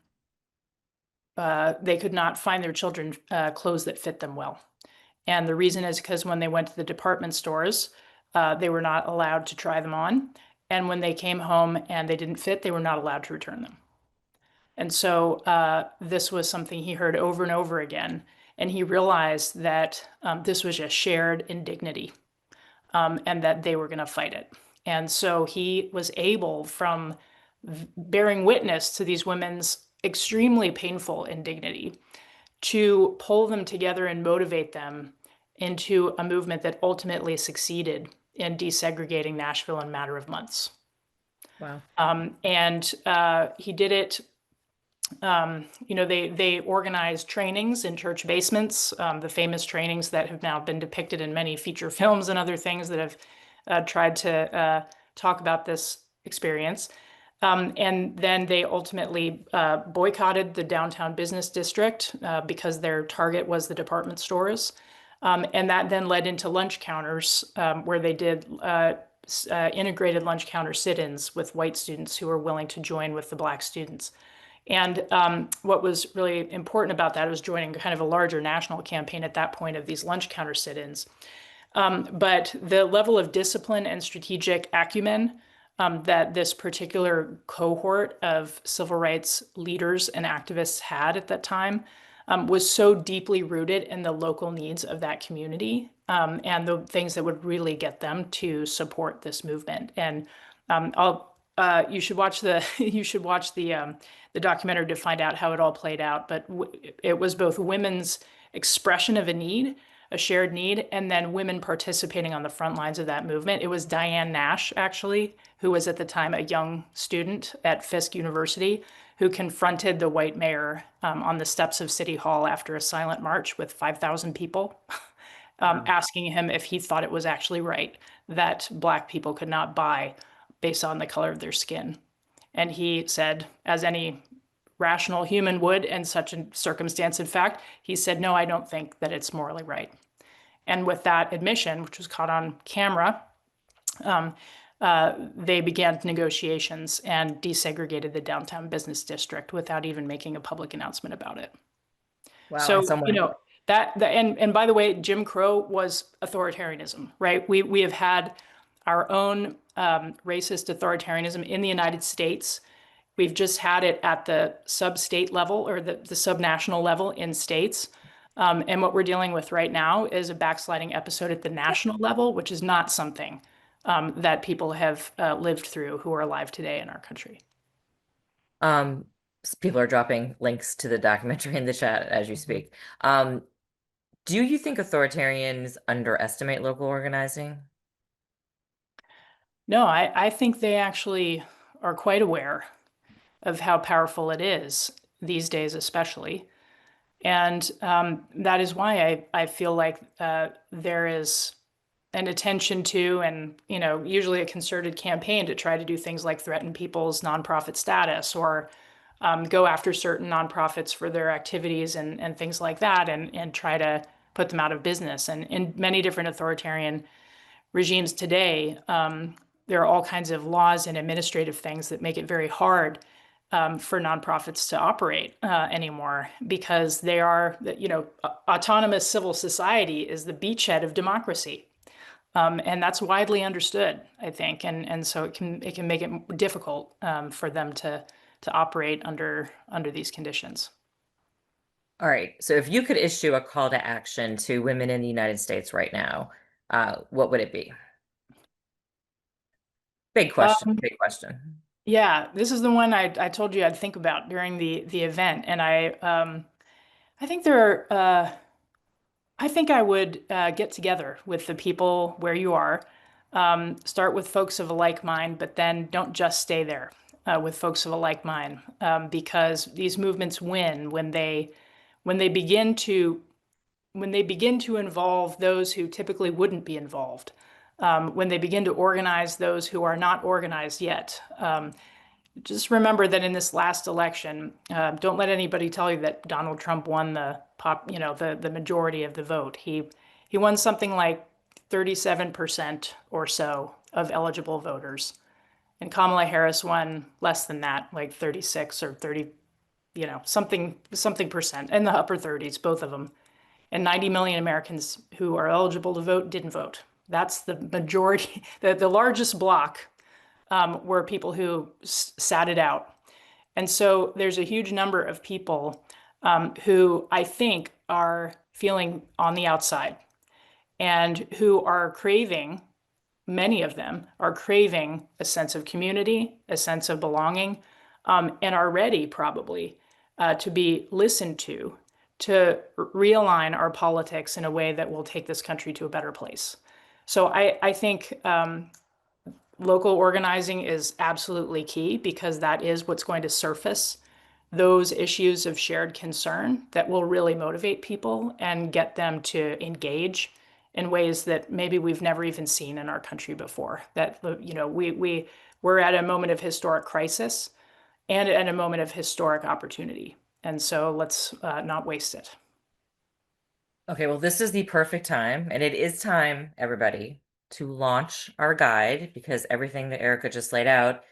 their children clothes that fit them well. And the reason is because when they went to the department stores, they were not allowed to try them on. And when they came home and they didn't fit, they were not allowed to return them. And so this was something he heard over and over again. And he realized that this was a shared indignity and that they were going to fight it. And so he was able, from bearing witness to these women's extremely painful indignity, to pull them together and motivate them into a movement that ultimately succeeded in desegregating Nashville in a matter of months. Wow. And he did it. They organized trainings in church basements, the famous trainings that have now been depicted in many feature films and other things that have tried to talk about this experience. And then they ultimately boycotted the downtown business district because their target was the department stores. And that then led into lunch counters where they did integrated lunch counter sit-ins with white students who were willing to join with the Black students. And what was really important about that was joining kind of a larger national campaign at that point of these lunch counter sit-ins. But the level of discipline and strategic acumen that this particular cohort of civil rights leaders and activists had at that time was so deeply rooted in the local needs of that community and the things that would really get them to support this movement. And you should watch the the documentary to find out how it all played out. But it was both women's expression of a need, a shared need, and then women participating on the front lines of that movement. It was Diane Nash, actually, who was at the time a young student at Fisk University, who confronted the white mayor on the steps of City Hall after a silent march with 5,000 people, asking him if he thought it was actually right that Black people could not buy based on the color of their skin. And he said, as any rational human would in such a circumstance, in fact, he said, no, I don't think that it's morally right. And with that admission, which was caught on camera, they began negotiations and desegregated the downtown business district without even making a public announcement about it. Wow. So, and by the way, Jim Crow was authoritarianism, right? We have had our own racist authoritarianism in the United States. We've just had it at the sub-state level or the subnational level in states. And what we're dealing with right now is a backsliding episode at the national level, which is not something that people have lived through who are alive today in our country. People are dropping links to the documentary in the chat as you speak. Do you think authoritarians underestimate local organizing? No, I think they actually are quite aware of how powerful it is these days, especially. And that is why I feel like there is an attention to, and usually a concerted campaign to try to do things like threaten people's nonprofit status or go after certain nonprofits for their activities and things like that, and try to put them out of business. And in many different authoritarian regimes today, there are all kinds of laws and administrative things that make it very hard for nonprofits to operate anymore, because they are, autonomous civil society is the beachhead of democracy. And that's widely understood, I think, and so it can make it difficult for them to operate under these conditions. All right. So if you could issue a call to action to women in the United States right now, what would it be? Big question. Big question. Yeah, this is the one I told you I'd think about during the event, and I think there are. I think I would get together with the people where you are. Start with folks of a like mind, but then don't just stay there with folks of a like mind, because these movements win when they begin to involve those who typically wouldn't be involved. When they begin to organize those who are not organized yet. Just remember that in this last election, don't let anybody tell you that Donald Trump won the majority of the vote. He won something like 37% or so of eligible voters, and Kamala Harris won less than that, like 36 or 30, something percent, in the upper 30s, both of them. And 90 million Americans who are eligible to vote didn't vote. That's the majority. The largest block were people who sat it out. And so there's a huge number of people who I think are feeling on the outside and who are craving, many of them are craving a sense of community, a sense of belonging, and are ready probably to be listened to realign our politics in a way that will take this country to a better place. So I think local organizing is absolutely key, because that is what's going to surface those issues of shared concern that will really motivate people and get them to engage in ways that maybe we've never even seen in our country before. That, we're at a moment of historic crisis and at a moment of historic opportunity. And so let's not waste it. Okay, well, this is the perfect time, and it is time, everybody, to launch our guide, because everything that Erica just laid out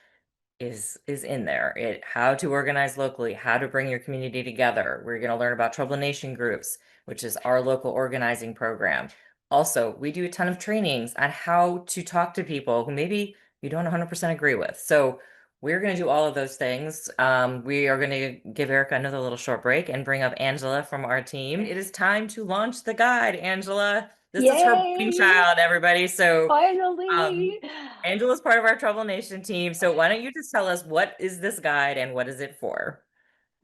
is in there. How to organize locally, how to bring your community together. We're going to learn about Trouble Nation groups, which is our local organizing program. Also, we do a ton of trainings on how to talk to people who maybe you don't 100% agree with. So we're going to do all of those things. We are going to give Erica another little short break and bring up Angela from our team. It is time to launch the guide, Angela. This is her brainchild, everybody. So finally, Angela's part of our Trouble Nation team. So why don't you just tell us, what is this guide and what is it for?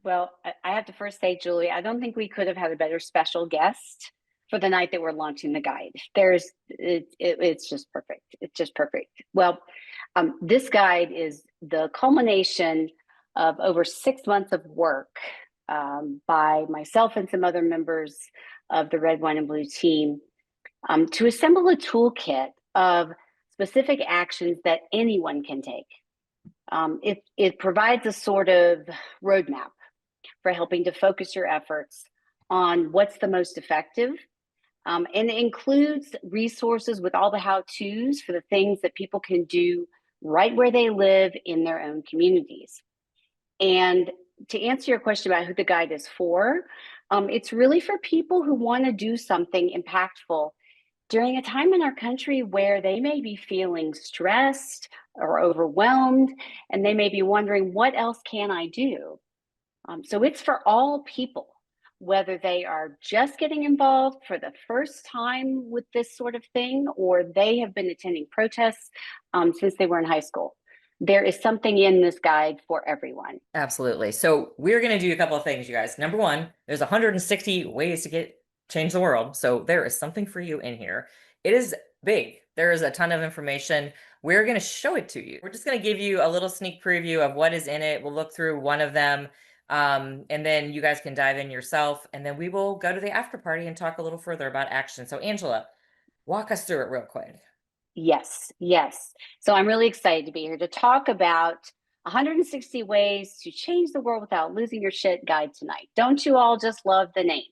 well, I have to first say, Julie, I don't think we could have had a better special guest for the night that we're launching the guide. It's just perfect. It's just perfect. Well, this guide is the culmination of over 6 months of work by myself and some other members of the Red, Wine, and Blue team to assemble a toolkit of specific actions that anyone can take. It provides a sort of roadmap for helping to focus your efforts on what's the most effective, and it includes resources with all the how-tos for the things that people can do right where they live in their own communities. And to answer your question about who the guide is for, it's really for people who want to do something impactful during a time in our country where they may be feeling stressed or overwhelmed, and they may be wondering, what else can I do? So it's for all people, whether they are just getting involved for the first time with this sort of thing, or they have been attending protests since they were in high school. There is something in this guide for everyone. Absolutely. So we're going to do a couple of things, you guys. Number one, there's 160 ways to change the world. So there is something for you in here. It is big. There is a ton of information. We're going to show it to you. We're just going to give you a little sneak preview of what is in it. We'll look through one of them. And then you guys can dive in yourself, and then we will go to the after party and talk a little further about action. So Angela, walk us through it real quick. Yes. So I'm really excited to be here to talk about 160 ways to change the world without losing your shit guide tonight. Don't you all just love the name?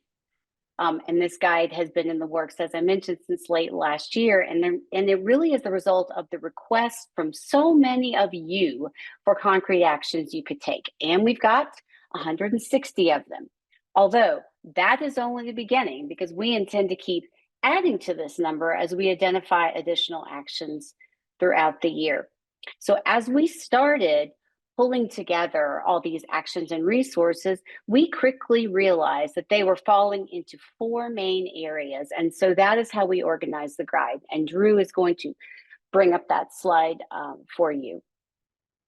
And this guide has been in the works, as I mentioned, since late last year. And it really is the result of the request from so many of you for concrete actions you could take. And we've got 160 of them. Although that is only the beginning, because we intend to keep adding to this number as we identify additional actions throughout the year. So as we started pulling together all these actions and resources, we quickly realized that they were falling into 4 main areas. And so that is how we organized the guide. And Drew is going to bring up that slide for you.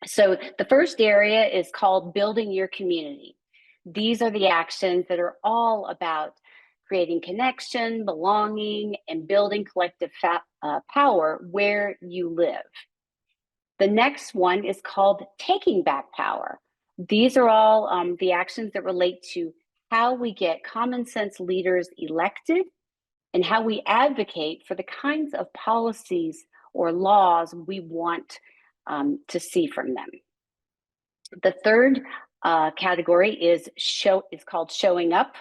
So the first area is called building your community. These are the actions that are all about creating connection, belonging, and building collective power where you live. The next one is called taking back power. These are all the actions that relate to how we get common sense leaders elected and how we advocate for the kinds of policies or laws we want to see from them. The third category is called showing up.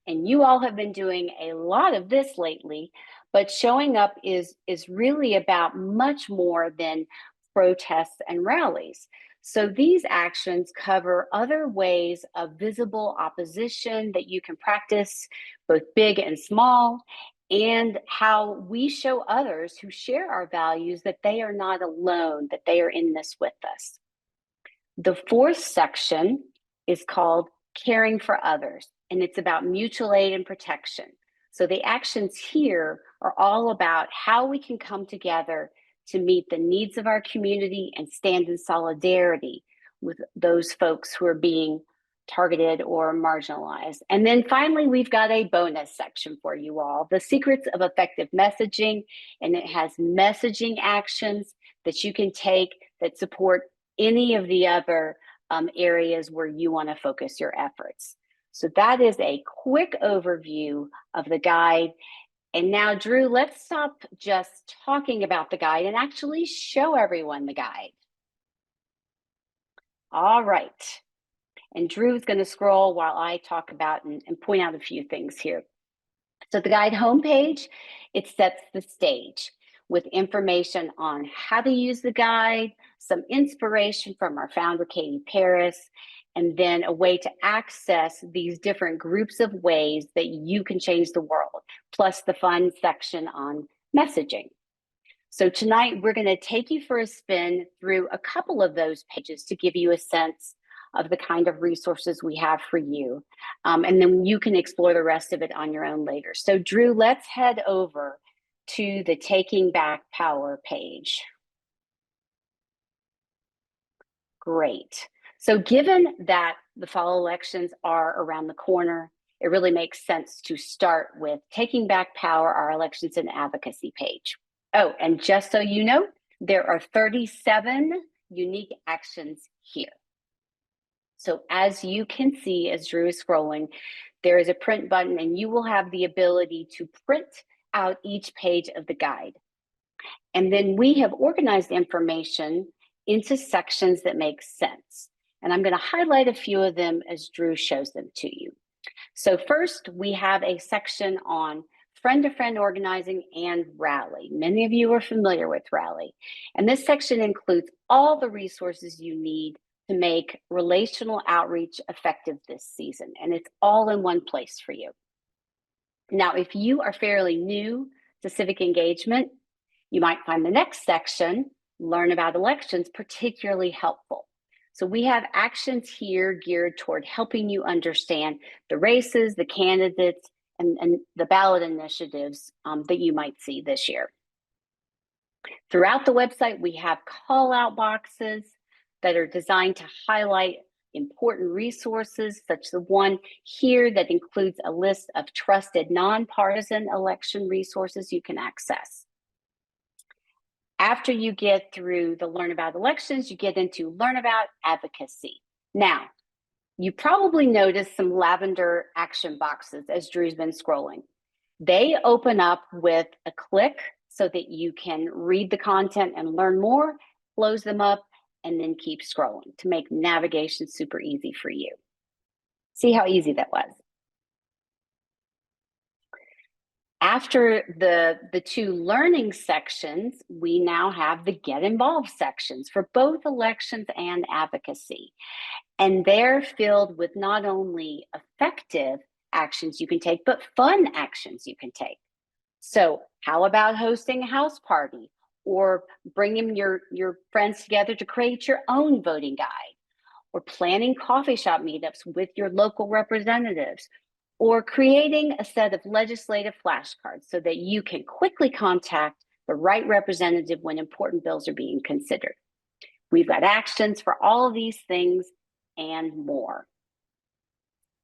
And you all have been doing a lot of this lately, but showing up is really about much more than protests and rallies. So these actions cover other ways of visible opposition that you can practice, both big and small, and how we show others who share our values that they are not alone, that they are in this with us. The fourth section is called caring for others, and it's about mutual aid and protection. So the actions here are all about how we can come together to meet the needs of our community and stand in solidarity with those folks who are being targeted or marginalized. And then finally, we've got a bonus section for you all, the secrets of effective messaging, and it has messaging actions that you can take that support any of the other areas where you want to focus your efforts. So that is a quick overview of the guide. And now, Drew, let's stop just talking about the guide and actually show everyone the guide. All right. And Drew's going to scroll while I talk about and point out a few things here. So the guide homepage, it sets the stage with information on how to use the guide, some inspiration from our founder, Katie Paris, and then a way to access these different groups of ways that you can change the world, plus the fun section on messaging. So tonight, we're going to take you for a spin through a couple of those pages to give you a sense of the kind of resources we have for you. And then you can explore the rest of it on your own later. So Drew, let's head over to the Taking Back Power page. Great. So given that the fall elections are around the corner, it really makes sense to start with Taking Back Power, our elections and advocacy page. Oh, and just so you know, there are 37 unique actions here. So as you can see, as Drew is scrolling, there is a print button and you will have the ability to print out each page of the guide. And then we have organized information into sections that make sense. And I'm going to highlight a few of them as Drew shows them to you. So first, we have a section on friend-to-friend organizing and Rally. Many of you are familiar with Rally. And this section includes all the resources you need to make relational outreach effective this season. And it's all in one place for you. Now, if you are fairly new to civic engagement, you might find the next section, Learn About Elections, particularly helpful. So we have actions here geared toward helping you understand the races, the candidates, and the ballot initiatives that you might see this year. Throughout the website, we have call-out boxes that are designed to highlight important resources, such as the one here that includes a list of trusted nonpartisan election resources you can access. After you get through the Learn About Elections, you get into Learn About Advocacy. Now, you probably noticed some lavender action boxes as Drew's been scrolling. They open up with a click so that you can read the content and learn more, close them up, and then keep scrolling to make navigation super easy for you. See how easy that was? After the two learning sections, we now have the Get Involved sections for both elections and advocacy. And they're filled with not only effective actions you can take, but fun actions you can take. So how about hosting a house party, or bringing your friends together to create your own voting guide, or planning coffee shop meetups with your local representatives, or creating a set of legislative flashcards so that you can quickly contact the right representative when important bills are being considered. We've got actions for all of these things and more.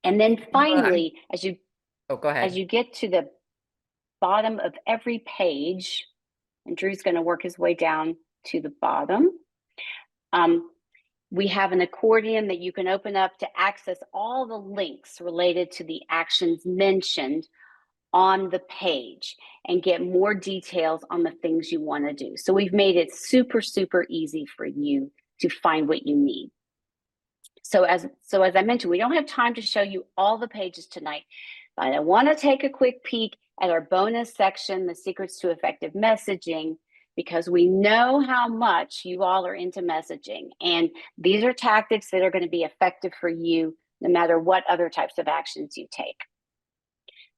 And then finally, as you go ahead. as you get to the bottom of every page, and Drew's going to work his way down to the bottom, we have an accordion that you can open up to access all the links related to the actions mentioned on the page and get more details on the things you want to do. So we've made it super, super easy for you to find what you need. So as I mentioned, we don't have time to show you all the pages tonight, but I want to take a quick peek at our bonus section, the secrets to effective messaging, because we know how much you all are into messaging. And these are tactics that are going to be effective for you no matter what other types of actions you take.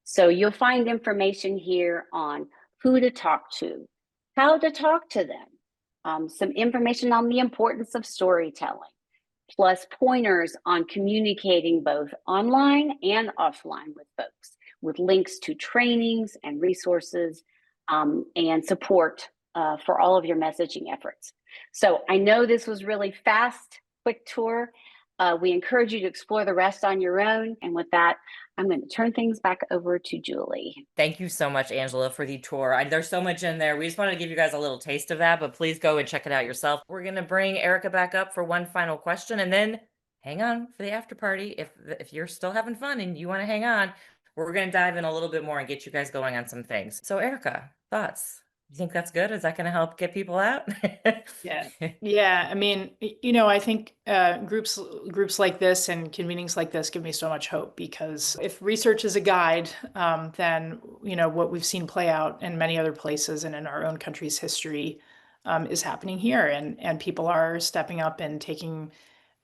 So you'll find information here on who to talk to, how to talk to them, some information on the importance of storytelling, plus pointers on communicating both online and offline with folks, with links to trainings and resources and support for all of your messaging efforts. So I know this was really fast, quick tour. We encourage you to explore the rest on your own. And with that, I'm going to turn things back over to Julie. Thank you so much, Angela, for the tour. There's so much in there. We just wanted to give you guys a little taste of that, but please go and check it out yourself. We're going to bring Erica back up for one final question, and then hang on for the after party. If you're still having fun and you want to hang on, we're going to dive in a little bit more and get you guys going on some things. So Erica, thoughts? You think that's good? Is that going to help get people out? Yeah. I mean, I think groups like this and convenings like this give me so much hope, because if research is a guide, then what we've seen play out in many other places and in our own country's history is happening here, and people are stepping up and taking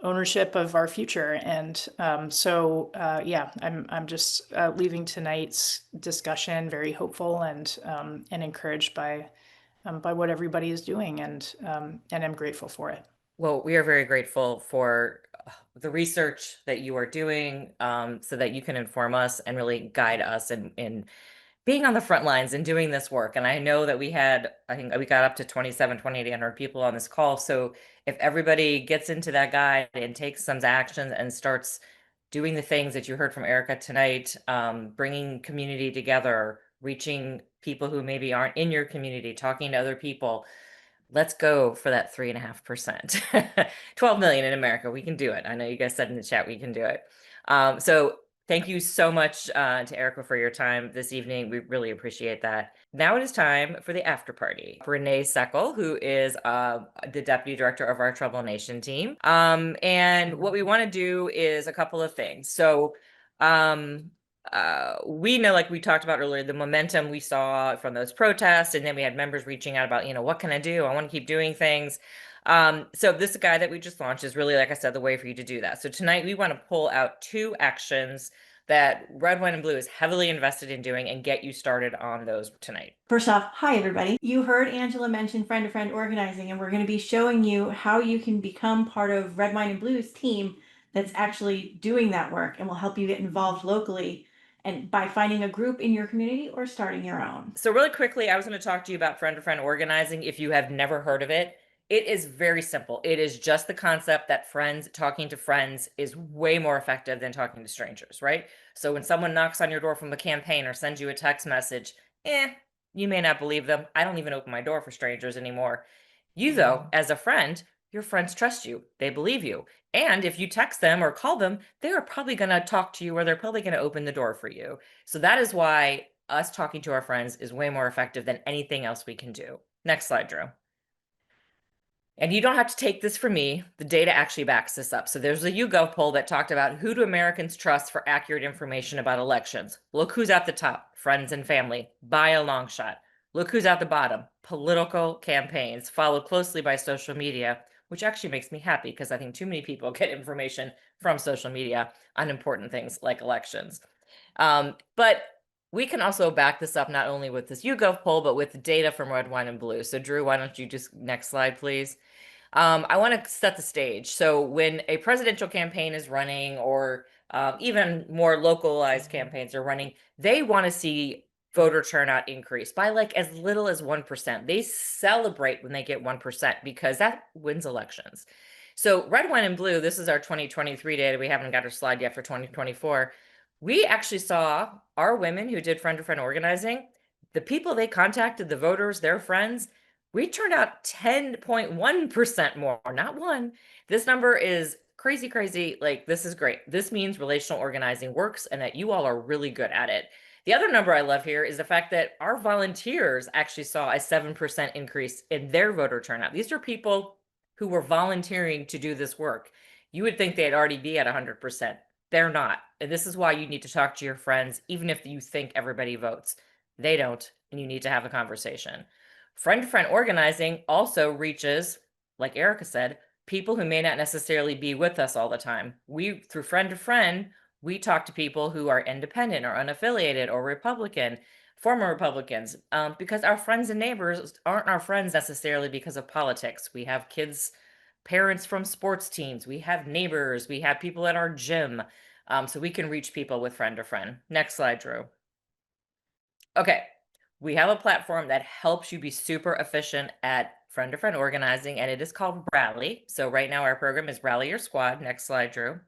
ownership of our future. And yeah, I'm just leaving tonight's discussion very hopeful and encouraged by what everybody is doing, and I'm grateful for it. Well, we are very grateful for the research that you are doing, so that you can inform us and really guide us in being on the front lines and doing this work. And I know that I think we got up to 2,800 people on this call. So if everybody gets into that guide and takes some actions and starts doing the things that you heard from Erica tonight, bringing community together, reaching people who maybe aren't in your community, talking to other people, let's go for that 3.5%. 12 million in America. We can do it. I know you guys said in the chat we can do it. So thank you so much to Erica for your time this evening. We really appreciate that. Now it is time for the after party. Renee Seckel, who is the deputy director of our Trouble Nation team. And what we want to do is a couple of things. So we know, like we talked about earlier, the momentum we saw from those protests, and then we had members reaching out about, what can I do? I want to keep doing things. So this guide that we just launched is really, like I said, the way for you to do that. So tonight we want to pull out 2 actions that Red, White, and Blue is heavily invested in doing and get you started on those tonight. First off, hi everybody. You heard Angela mention friend-to-friend organizing, and we're going to be showing you how you can become part of Red, White, and Blue's team that's actually doing that work, and will help you get involved locally, and by finding a group in your community or starting your own. So really quickly, I was going to talk to you about friend-to-friend organizing. If you have never heard of it, it is very simple. It is just the concept that friends talking to friends is way more effective than talking to strangers, right? So when someone knocks on your door from a campaign or sends you a text message, you may not believe them. I don't even open my door for strangers anymore. You, though, as a friend, your friends trust you. They believe you. And if you text them or call them, they are probably going to talk to you, or they're probably going to open the door for you. So that is why us talking to our friends is way more effective than anything else we can do. Next slide, Drew. And you don't have to take this from me. The data actually backs this up. So there's a YouGov poll that talked about who do Americans trust for accurate information about elections. Look who's at the top, friends and family, by a long shot. Look who's at the bottom, political campaigns, followed closely by social media, which actually makes me happy because I think too many people get information from social media on important things like elections. But We can also back this up not only with this YouGov poll, but with data from Red, Wine, and Blue. So Drew, why don't you just next slide, please? I want to set the stage. So when a presidential campaign is running, or even more localized campaigns are running, they want to see voter turnout increase by like as little as 1%. They celebrate when they get 1% because that wins elections. So Red, Wine, and Blue, this is our 2023 data. We haven't got our slide yet for 2024. We actually saw our women who did friend-to-friend organizing, the people they contacted, the voters, their friends, we turned out 10.1% more, not one. This number is crazy, crazy. Like, this is great. This means relational organizing works and that you all are really good at it. The other number I love here is the fact that our volunteers actually saw a 7% increase in their voter turnout. These are people who were volunteering to do this work. You would think they'd already be at 100%. They're not. And this is why you need to talk to your friends, even if you think everybody votes. They don't, and you need to have a conversation. Friend-to-friend organizing also reaches, like Erica said, people who may not necessarily be with us all the time. We, through friend-to-friend, we talk to people who are independent or unaffiliated or Republican, former Republicans, because our friends and neighbors aren't our friends necessarily because of politics. We have kids, parents from sports teams, we have neighbors, we have people at our gym, so we can reach people with friend-to-friend. Next slide, Drew. Okay. We have a platform that helps you be super efficient at friend-to-friend organizing, and it is called Rally. So right now our program is Rally Your Squad. Next slide, Drew.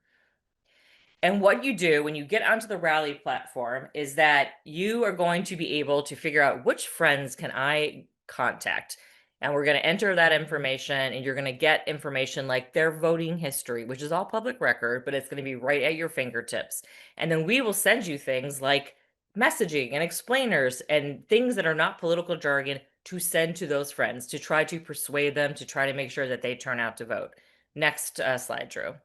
And what you do when you get onto the Rally platform is that you are going to be able to figure out which friends can I contact. And we're going to enter that information, and you're going to get information like their voting history, which is all public record, but it's going to be right at your fingertips. And then we will send you things like messaging and explainers and things that are not political jargon to send to those friends to try to persuade them, to try to make sure that they turn out to vote. Next slide, Drew.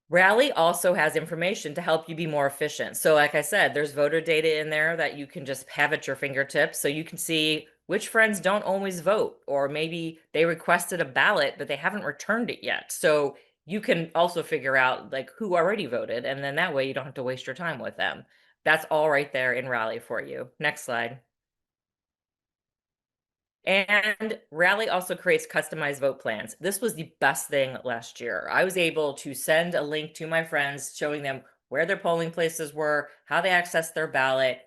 Rally also has information to help you be more efficient. So like I said, there's voter data in there that you can just have at your fingertips. So you can see which friends don't always vote, or maybe they requested a ballot, but they haven't returned it yet. So you can also figure out like who already voted. And then that way you don't have to waste your time with them. That's all right there in Rally for you. Next slide. And Rally also creates customized vote plans. This was the best thing last year. I was able to send a link to my friends showing them where their polling places were, how they accessed their ballot,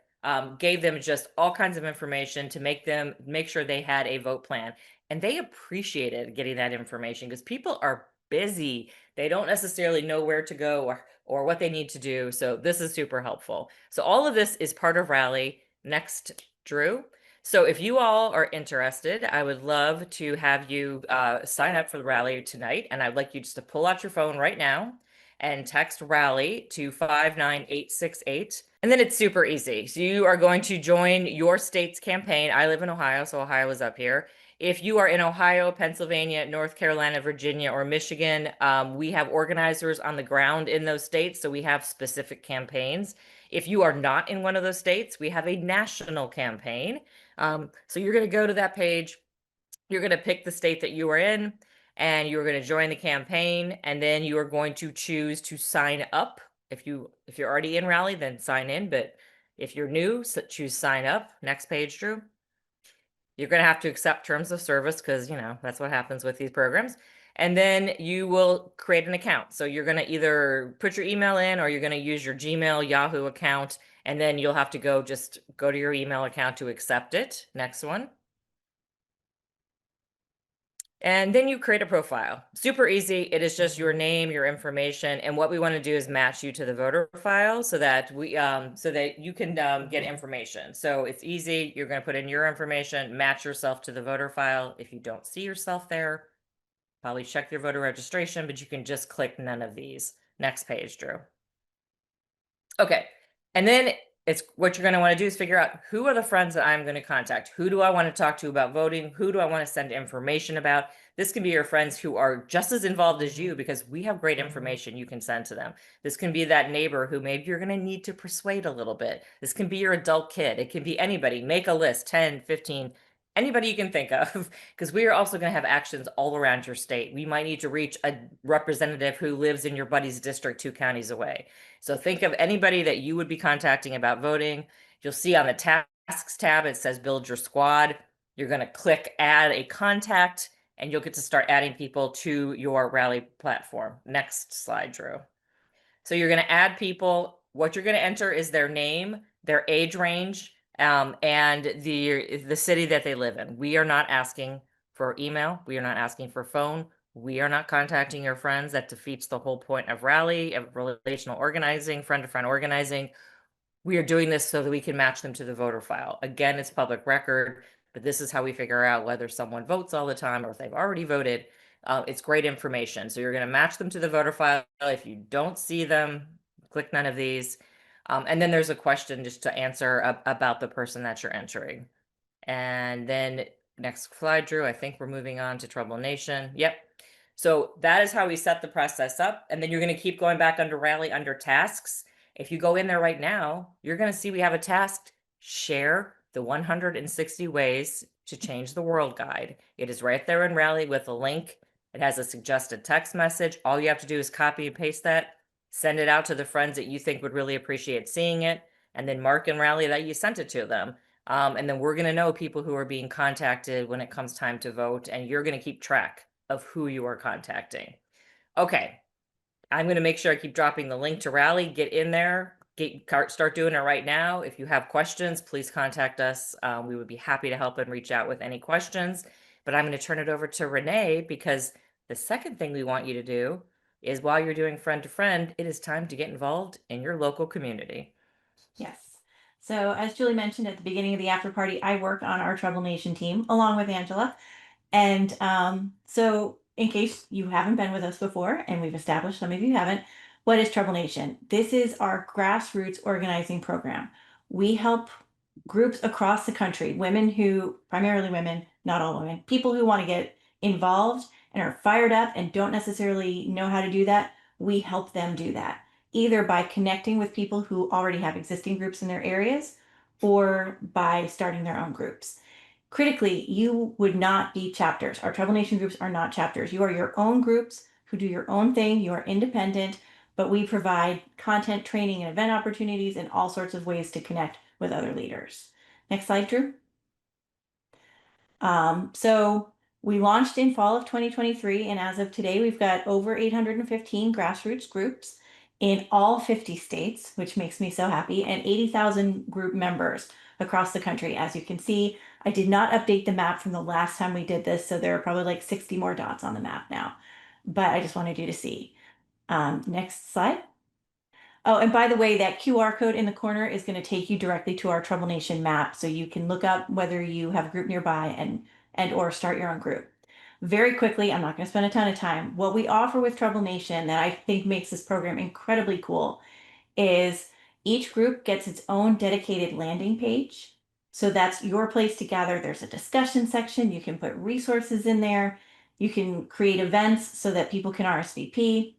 gave them just all kinds of information to make sure they had a vote plan. And they appreciated getting that information because people are busy. They don't necessarily know where to go or what they need to do. So this is super helpful. So all of this is part of Rally. Next, Drew. So if you all are interested, I would love to have you sign up for the Rally tonight. And I'd like you just to pull out your phone right now and text Rally to 59868. And then it's super easy. So you are going to join your state's campaign. I live in Ohio, so Ohio is up here. If you are in Ohio, Pennsylvania, North Carolina, Virginia, or Michigan, we have organizers on the ground in those states. So we have specific campaigns. If you are not in one of those states, we have a national campaign. So you're going to go to that page, you're going to pick the state that you are in, and you're going to join the campaign, and then you are going to choose to sign up. If you're already in Rally, then sign in, but if you're new, choose sign up. Next page, Drew. You're going to have to accept terms of service because, you know, that's what happens with these programs. And then you will create an account. So you're going to either put your email in, or you're going to use your Gmail, Yahoo account, and then you'll have to go to your email account to accept it. Next one. And then you create a profile. Super easy. It is just your name, your information, and what we want to do is match you to the voter file so that you can get information. So it's easy. You're going to put in your information, match yourself to the voter file. If you don't see yourself there, probably check your voter registration, but you can just click none of these. Next page, Drew. Okay, and then it's what you're going to want to do is figure out who are the friends that I'm going to contact. Who do I want to talk to about voting? Who do I want to send information about? This can be your friends who are just as involved as you because we have great information you can send to them. This can be that neighbor who maybe you're going to need to persuade a little bit. This can be your adult kid. It can be anybody. Make a list, 10, 15. anybody you can think of, because we are also going to have actions all around your state. We might need to reach a representative who lives in your buddy's district 2 counties away. So think of anybody that you would be contacting about voting. You'll see on the tasks tab, it says build your squad. You're going to click add a contact, and you'll get to start adding people to your rally platform. Next slide, Drew. So you're going to add people. What you're going to enter is their name, their age range, and the city that they live in. We are not asking for email. We are not asking for phone. We are not contacting your friends. That defeats the whole point of rally, of relational organizing, friend-to-friend organizing. We are doing this so that we can match them to the voter file. Again, it's public record, but this is how we figure out whether someone votes all the time or if they've already voted. It's great information. So you're going to match them to the voter file. If you don't see them, click none of these. And then there's a question just to answer about the person that you're entering. And then next slide, Drew. I think we're moving on to Trouble Nation. Yep. So that is how we set the process up. And then you're going to keep going back under Rally, under tasks. If you go in there right now, you're going to see we have a task, share the 160 ways to change the world guide. It is right there in Rally with a link. It has a suggested text message. All you have to do is copy and paste that, send it out to the friends that you think would really appreciate seeing it, and then mark in Rally that you sent it to them. And then we're going to know people who are being contacted when it comes time to vote, and you're going to keep track of who you are contacting. Okay, I'm going to make sure I keep dropping the link to Rally. Get in there, start doing it right now. If you have questions, please contact us. We would be happy to help and reach out with any questions. But I'm going to turn it over to Renee, because the second thing we want you to do is, while you're doing friend to friend, it is time to get involved in your local community. Yes. So as Julie mentioned at the beginning of the after party, I work on our Trouble Nation team along with Angela. And so in case you haven't been with us before, and we've established some of you haven't, what is Trouble Nation? This is our grassroots organizing program. We help groups across the country, primarily women, not all women, people who want to get involved and are fired up and don't necessarily know how to do that. We help them do that, either by connecting with people who already have existing groups in their areas or by starting their own groups. Critically, you would not be chapters. Our Trouble Nation groups are not chapters. You are your own groups who do your own thing. You are independent, but we provide content, training, and event opportunities and all sorts of ways to connect with other leaders. Next slide, Drew. So we launched in fall of 2023, and as of today, we've got over 815 grassroots groups in all 50 states, which makes me so happy, and 80,000 group members across the country. As you can see, I did not update the map from the last time we did this, so there are probably like 60 more dots on the map now, but I just wanted you to see. Next slide. Oh, and by the way, that QR code in the corner is going to take you directly to our Trouble Nation map, so you can look up whether you have a group nearby and or start your own group. Very quickly, I'm not going to spend a ton of time. What we offer with Trouble Nation that I think makes this program incredibly cool is each group gets its own dedicated landing page. So that's your place to gather. There's a discussion section. You can put resources in there. You can create events so that people can RSVP.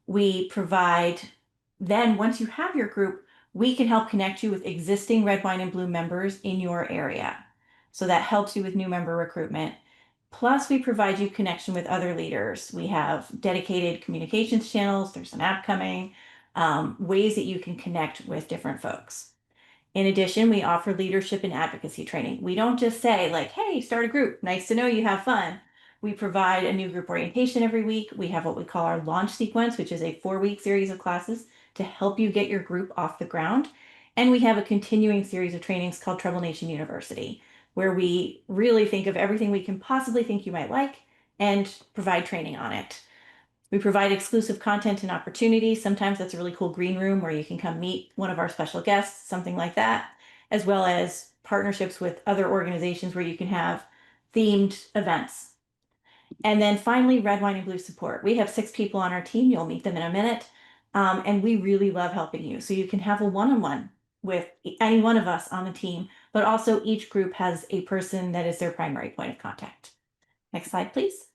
We provide, then once you have your group, we can help connect you with existing Red, Wine, and Blue members in your area. So that helps you with new member recruitment. Plus, we provide you connection with other leaders. We have dedicated communications channels. There's an app coming, ways that you can connect with different folks. In addition, we offer leadership and advocacy training. We don't just say like, hey, start a group. Nice to know you, have fun. We provide a new group orientation every week. We have what we call our launch sequence, which is a 4-week series of classes to help you get your group off the ground. And we have a continuing series of trainings called Trouble Nation University, where we really think of everything we can possibly think you might like and provide training on it. We provide exclusive content and opportunities. Sometimes that's a really cool green room where you can come meet one of our special guests, something like that, as well as partnerships with other organizations where you can have themed events. And then finally, Red, Wine, and Blue support. We have 6 people on our team. You'll meet them in a minute. And we really love helping you. So you can have a one-on-one with any one of us on the team, but also each group has a person that is their primary point of contact. Next slide, please.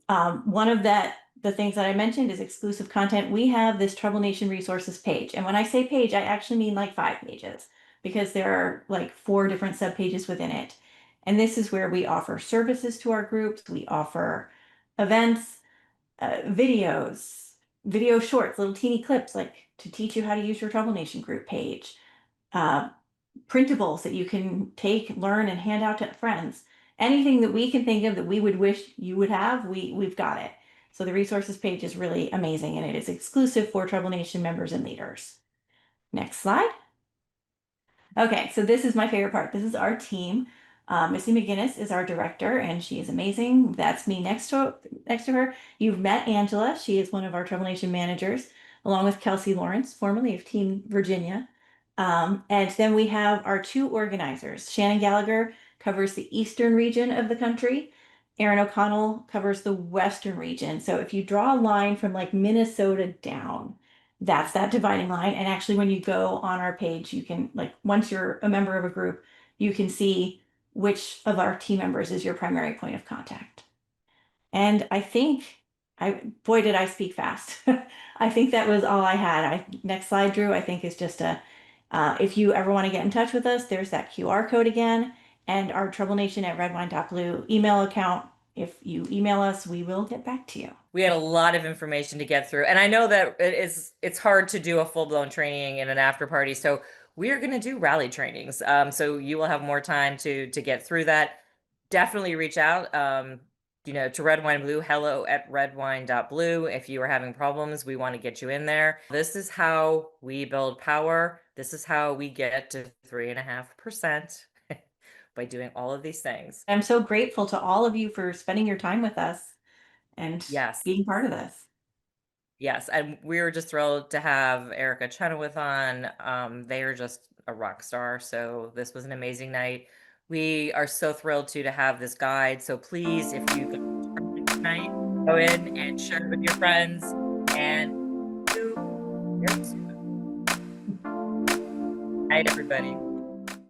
One of the things that I mentioned is exclusive content. We have this Trouble Nation resources page. And when I say page, I actually mean like 5 pages. because there are like 4 different subpages within it. And this is where we offer services to our groups. We offer events, videos, video shorts, little teeny clips, like to teach you how to use your Trouble Nation group page, uh, printables that you can take, learn, and hand out to friends. Anything that we can think of that we would wish you would have, we've got it. So the resources page is really amazing, and it is exclusive for Trouble Nation members and leaders. Next slide. Okay, so this is my favorite part. This is our team. Missy McGinnis is our director, and she is amazing. That's me next to her. You've met Angela. She is one of our Trouble Nation managers, along with Kelsey Lawrence, formerly of Team Virginia. And then we have our 2 organizers. Shannon Gallagher covers the eastern region of the country. Erin O'Connell covers the western region. So if you draw a line from like Minnesota down, that's that dividing line. And actually, when you go on our page, you can, like, once you're a member of a group, you can see which of our team members is your primary point of contact. And I think, boy, did I speak fast. I think that was all I had. Next slide, Drew, I think is just if you ever want to get in touch with us, there's that QR code again, and our troublenation@redwine.blue email account. If you email us, we will get back to you. We had a lot of information to get through, and I know that it's hard to do a full-blown training in an after party, so we are going to do rally trainings. So you will have more time to get through that. Definitely reach out, to Red Wine Blue, hello@redwine.blue. If you are having problems, we want to get you in there. This is how we build power. This is how we get to 3.5% by doing all of these things. I'm so grateful to all of you for spending your time with us and Yes. being part of this. Yes, and we were just thrilled to have Erica Chenoweth on. They are just a rock star, so this was an amazing night. We are so thrilled to have this guide. So please, if you go tonight, go in and share it with your friends. And night, everybody.